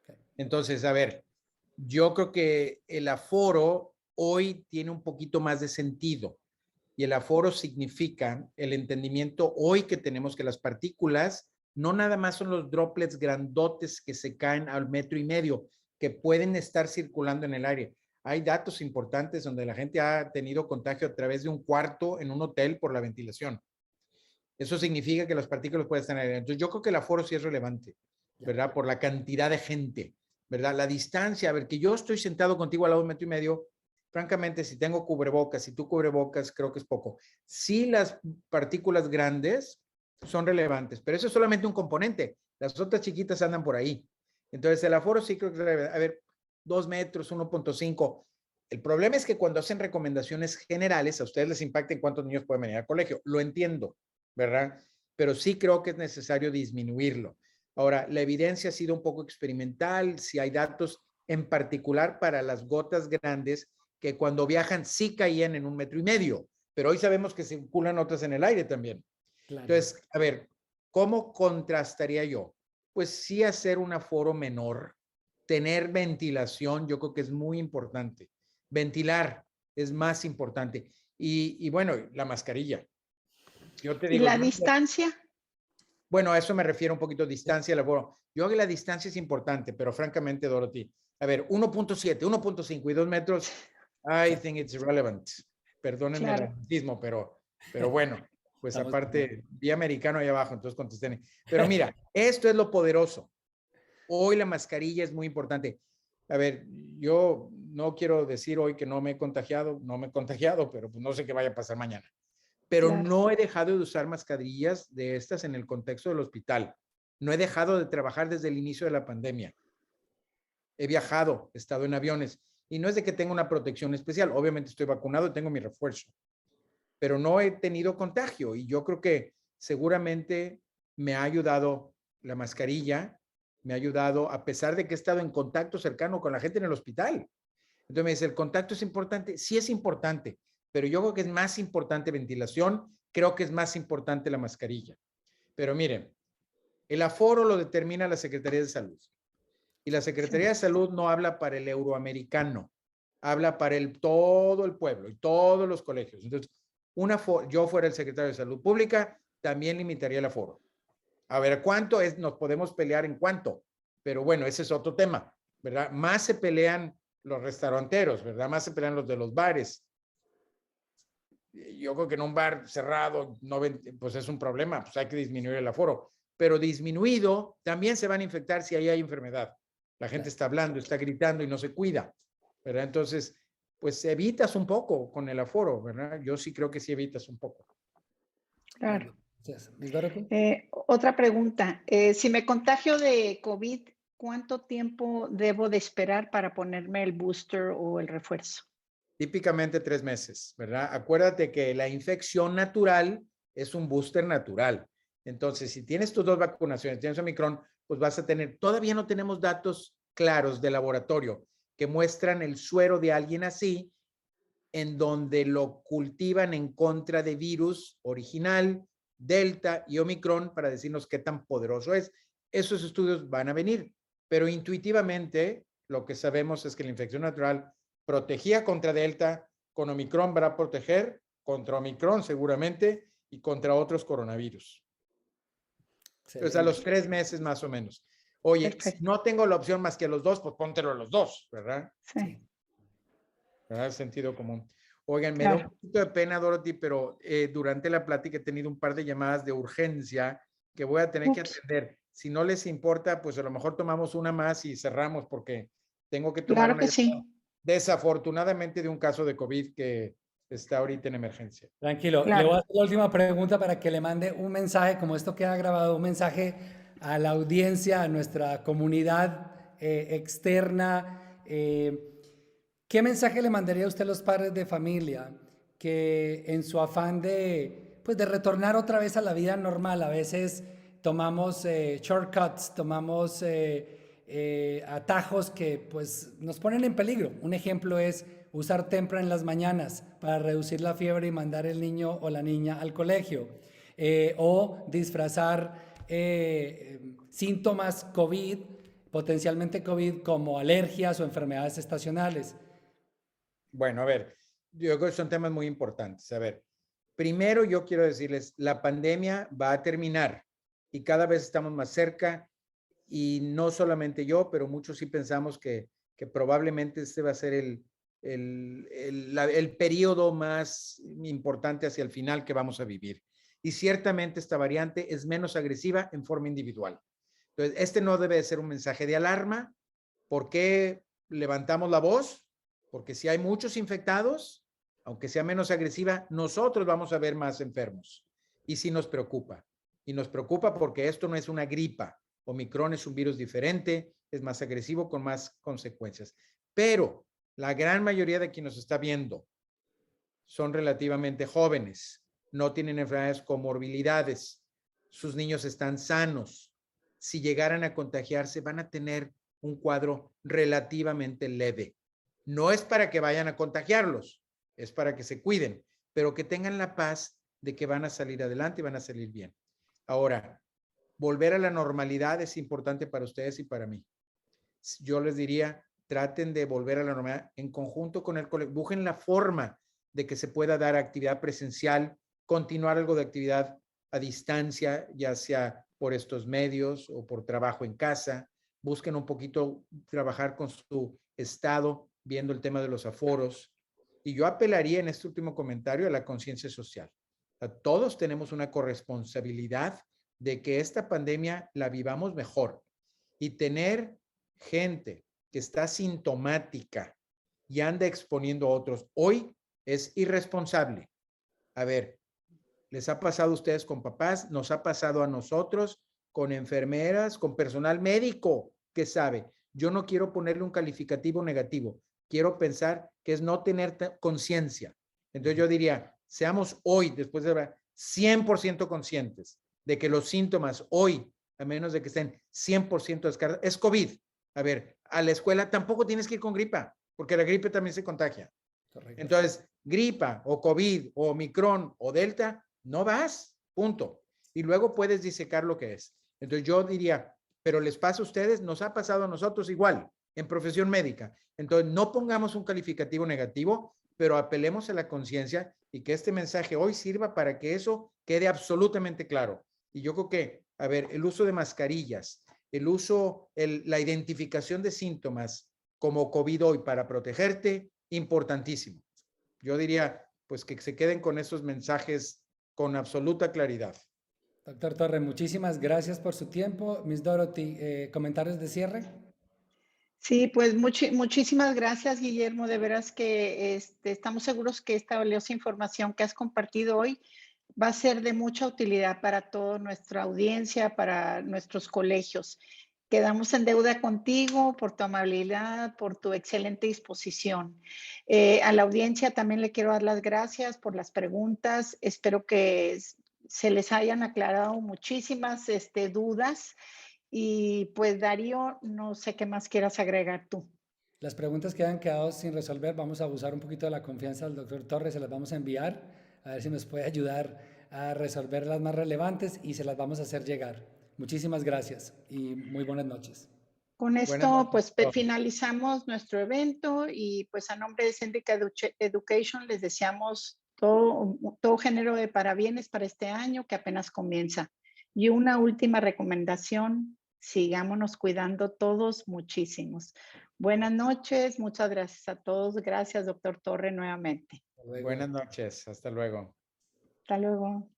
Okay. Entonces, a ver, yo creo que el aforo hoy tiene un poquito más de sentido. Y el aforo significa el entendimiento hoy que tenemos que las partículas no nada más son los droplets grandotes que se caen al 1.5 metros, que pueden estar circulando en el aire. Hay datos importantes donde la gente ha tenido contagio a través de un cuarto en un hotel por la ventilación. Eso significa que las partículas pueden estar en el aire. Entonces yo creo que el aforo sí es relevante, ¿verdad? Por la cantidad de gente, ¿verdad? La distancia, a ver, que yo estoy sentado contigo al lado de 1.5 metros, francamente, si tengo cubrebocas, si tú cubrebocas, creo que es poco. Sí, las partículas grandes son relevantes, pero eso es solamente un componente. Las otras chiquitas andan por ahí. Entonces, el aforo sí creo que es relevante. A ver, 2 metros, 1.5. El problema es que cuando hacen recomendaciones generales, a ustedes les impacta en cuántos niños pueden venir al colegio. Lo entiendo, ¿verdad? Pero sí creo que es necesario disminuirlo. Ahora, la evidencia ha sido un poco experimental. Si hay datos en particular para las gotas grandes, que cuando viajan sí caían en 1.5 metros, pero hoy sabemos que circulan otras en el aire también. Claro. Entonces, a ver, ¿cómo contrastaría yo? Pues sí hacer un aforo menor, tener ventilación, yo creo que es muy importante. Ventilar es más importante. Y bueno, la mascarilla. Yo te digo, ¿y la distancia? Bueno, a eso me refiero un poquito, distancia al aforo. Yo creo que la distancia es importante, pero francamente, Dorothy, a ver, 1.7, 1.5 y 2 metros, I think it's irrelevant. Perdónenme el anglicismo, pero bueno, pues estamos aparte, vi americano ahí abajo, entonces contesté. Pero mira, esto es lo poderoso. Hoy la mascarilla es muy importante. A ver, yo no quiero decir hoy que no me he contagiado, pero pues no sé qué vaya a pasar mañana. Pero claro, no he dejado de usar mascarillas de estas en el contexto del hospital. No he dejado de trabajar desde el inicio de la pandemia. He viajado, he estado en aviones y no es de que tenga una protección especial. Obviamente estoy vacunado y tengo mi refuerzo, pero no he tenido contagio y yo creo que seguramente me ha ayudado la mascarilla, me ha ayudado a pesar de que he estado en contacto cercano con la gente en el hospital. Entonces me dice, ¿el contacto es importante? Sí es importante, pero yo creo que es más importante ventilación, creo que es más importante la mascarilla. Pero miren, el aforo lo determina la Secretaría de Salud. Y la Secretaría de Salud no habla para el euroamericano, habla para todo el pueblo y todos los colegios. Entonces, yo fuera el secretario de Salud Pública, también limitaría el aforo. A ver, ¿cuánto es? Nos podemos pelear en cuánto, pero bueno, ese es otro tema, ¿verdad? Más se pelean los restauranteros, ¿verdad? Más se pelean los de los bares. Yo creo que en un bar cerrado, pues es un problema, pues hay que disminuir el aforo. Pero disminuido, también se van a infectar si ahí hay enfermedad. La gente está hablando, está gritando y no se cuida, ¿verdad? Entonces, pues evitas un poco con el aforo, ¿verdad? Yo sí creo que sí evitas un poco. Claro. Gracias. Miss Dorothy. Otra pregunta. Si me contagio de COVID, ¿cuánto tiempo debo de esperar para ponerme el booster o el refuerzo? Típicamente 3 meses, ¿verdad? Acuérdate que la infección natural es un booster natural. Entonces, si tienes tus 2 vacunaciones, tienes Omicron, pues vas a tener, todavía no tenemos datos claros de laboratorio que muestran el suero de alguien así, en donde lo cultivan en contra de virus original, Delta y Omicron para decirnos qué tan poderoso es. Esos estudios van a venir, pero intuitivamente lo que sabemos es que la infección natural protegía contra Delta, con Omicron va a proteger contra Omicron seguramente y contra otros coronavirus. Entonces a los 3 meses más o menos. Oye, si Perfecto. no tengo la opción más que a los 2, pues póntelo a los 2, ¿verdad? Sí, ¿Verdad? Sentido común. Oigan, me da un claro. poquito de pena, Dorothy, pero durante la plática he tenido un par de llamadas de urgencia que voy a tener que Ups. atender. Si no les importa, pues a lo mejor tomamos una más y cerramos porque tengo que tomar Claro una que llamada, sí. desafortunadamente, de un caso de COVID que está ahorita en emergencia. Tranquilo, le voy a Claro. hacer la última pregunta para que le mande un mensaje, como esto queda grabado, un mensaje a la audiencia, a nuestra comunidad externa. ¿Qué mensaje le mandaría a usted a los padres de familia que en su afán de, pues, de retornar otra vez a la vida normal, a veces tomamos shortcuts, tomamos atajos que pues, nos ponen en peligro? Un ejemplo es usar tempra en las mañanas para reducir la fiebre y mandar el niño o la niña al colegio, o disfrazar síntomas COVID, potencialmente COVID, como alergias o enfermedades estacionales. Bueno, a ver, yo creo que son temas muy importantes. A ver, primero yo quiero decirles, la pandemia va a terminar y cada vez estamos más cerca y no solamente yo, pero muchos sí pensamos que probablemente este va a ser el periodo más importante hacia el final que vamos a vivir. Y ciertamente esta variante es menos agresiva en forma individual. Entonces, este no debe de ser un mensaje de alarma. ¿Por qué levantamos la voz? Porque si hay muchos infectados, aunque sea menos agresiva, nosotros vamos a ver más enfermos. Y sí nos preocupa. Y nos preocupa porque esto no es una gripa. Omicron es un virus diferente, es más agresivo con más consecuencias. Pero la gran mayoría de quienes nos está viendo son relativamente jóvenes, no tienen enfermedades comorbilidades, sus niños están sanos. Si llegaran a contagiarse, van a tener un cuadro relativamente leve. No es para que vayan a contagiarlos, es para que se cuiden, pero que tengan la paz de que van a salir adelante y van a salir bien. Ahora, volver a la normalidad es importante para ustedes y para mí. Yo les diría, traten de volver a la normalidad en conjunto con el colegio. Busquen la forma de que se pueda dar actividad presencial, continuar algo de actividad a distancia, ya sea por estos medios o por trabajo en casa. Busquen un poquito trabajar con su estado, viendo el tema de los aforos. Y yo apelaría en este último comentario a la conciencia social. Todos tenemos una corresponsabilidad de que esta pandemia la vivamos mejor y tener gente que está sintomática y anda exponiendo a otros hoy es irresponsable. A ver, les ha pasado a ustedes con papás, nos ha pasado a nosotros con enfermeras, con personal médico que sabe. Yo no quiero ponerle un calificativo negativo, quiero pensar que es no tener conciencia. Entonces yo diría, seamos hoy, después de 100% conscientes de que los síntomas hoy, a menos de que estén 100% descartados, es COVID. A ver, a la escuela tampoco tienes que ir con gripa, porque la gripe también se contagia. Correcto. Entonces, gripa o COVID o Omicron o Delta, no vas, punto. Y luego puedes disecar lo que es. Entonces yo diría, pero les pasa a ustedes, nos ha pasado a nosotros igual, en profesión médica. Entonces no pongamos un calificativo negativo, pero apelemos a la conciencia y que este mensaje hoy sirva para que eso quede absolutamente claro. Y yo creo que, a ver, el uso de mascarillas, el uso, la identificación de síntomas como COVID hoy para protegerte, importantísimo. Yo diría, pues que se queden con esos mensajes con absoluta claridad. Doctor Torre, muchísimas gracias por su tiempo. Miss Dorothy, ¿comentarios de cierre? Sí, pues muchísimas gracias, Guillermo. De veras que estamos seguros que esta valiosa información que has compartido hoy va a ser de mucha utilidad para toda nuestra audiencia, para nuestros colegios. Quedamos en deuda contigo por tu amabilidad, por tu excelente disposición. A la audiencia también le quiero dar las gracias por las preguntas. Espero que se les hayan aclarado muchísimas dudas. Y pues Darío, no sé qué más quieras agregar tú. Las preguntas que han quedado sin resolver, vamos a abusar un poquito de la confianza del doctor Torres, se las vamos a enviar, a ver si nos puede ayudar a resolver las más relevantes y se las vamos a hacer llegar. Muchísimas gracias y muy buenas noches. Con Buenas esto, noches pues a todos. finalizamos nuestro evento y pues a nombre de Syndica Education les deseamos todo género de parabienes para este año que apenas comienza. Y una última recomendación, sigámonos cuidando todos muchísimos. Buenas noches, muchas gracias a todos. Gracias, doctor Torre, nuevamente. Hasta luego. Buenas noches. Hasta luego. Hasta luego.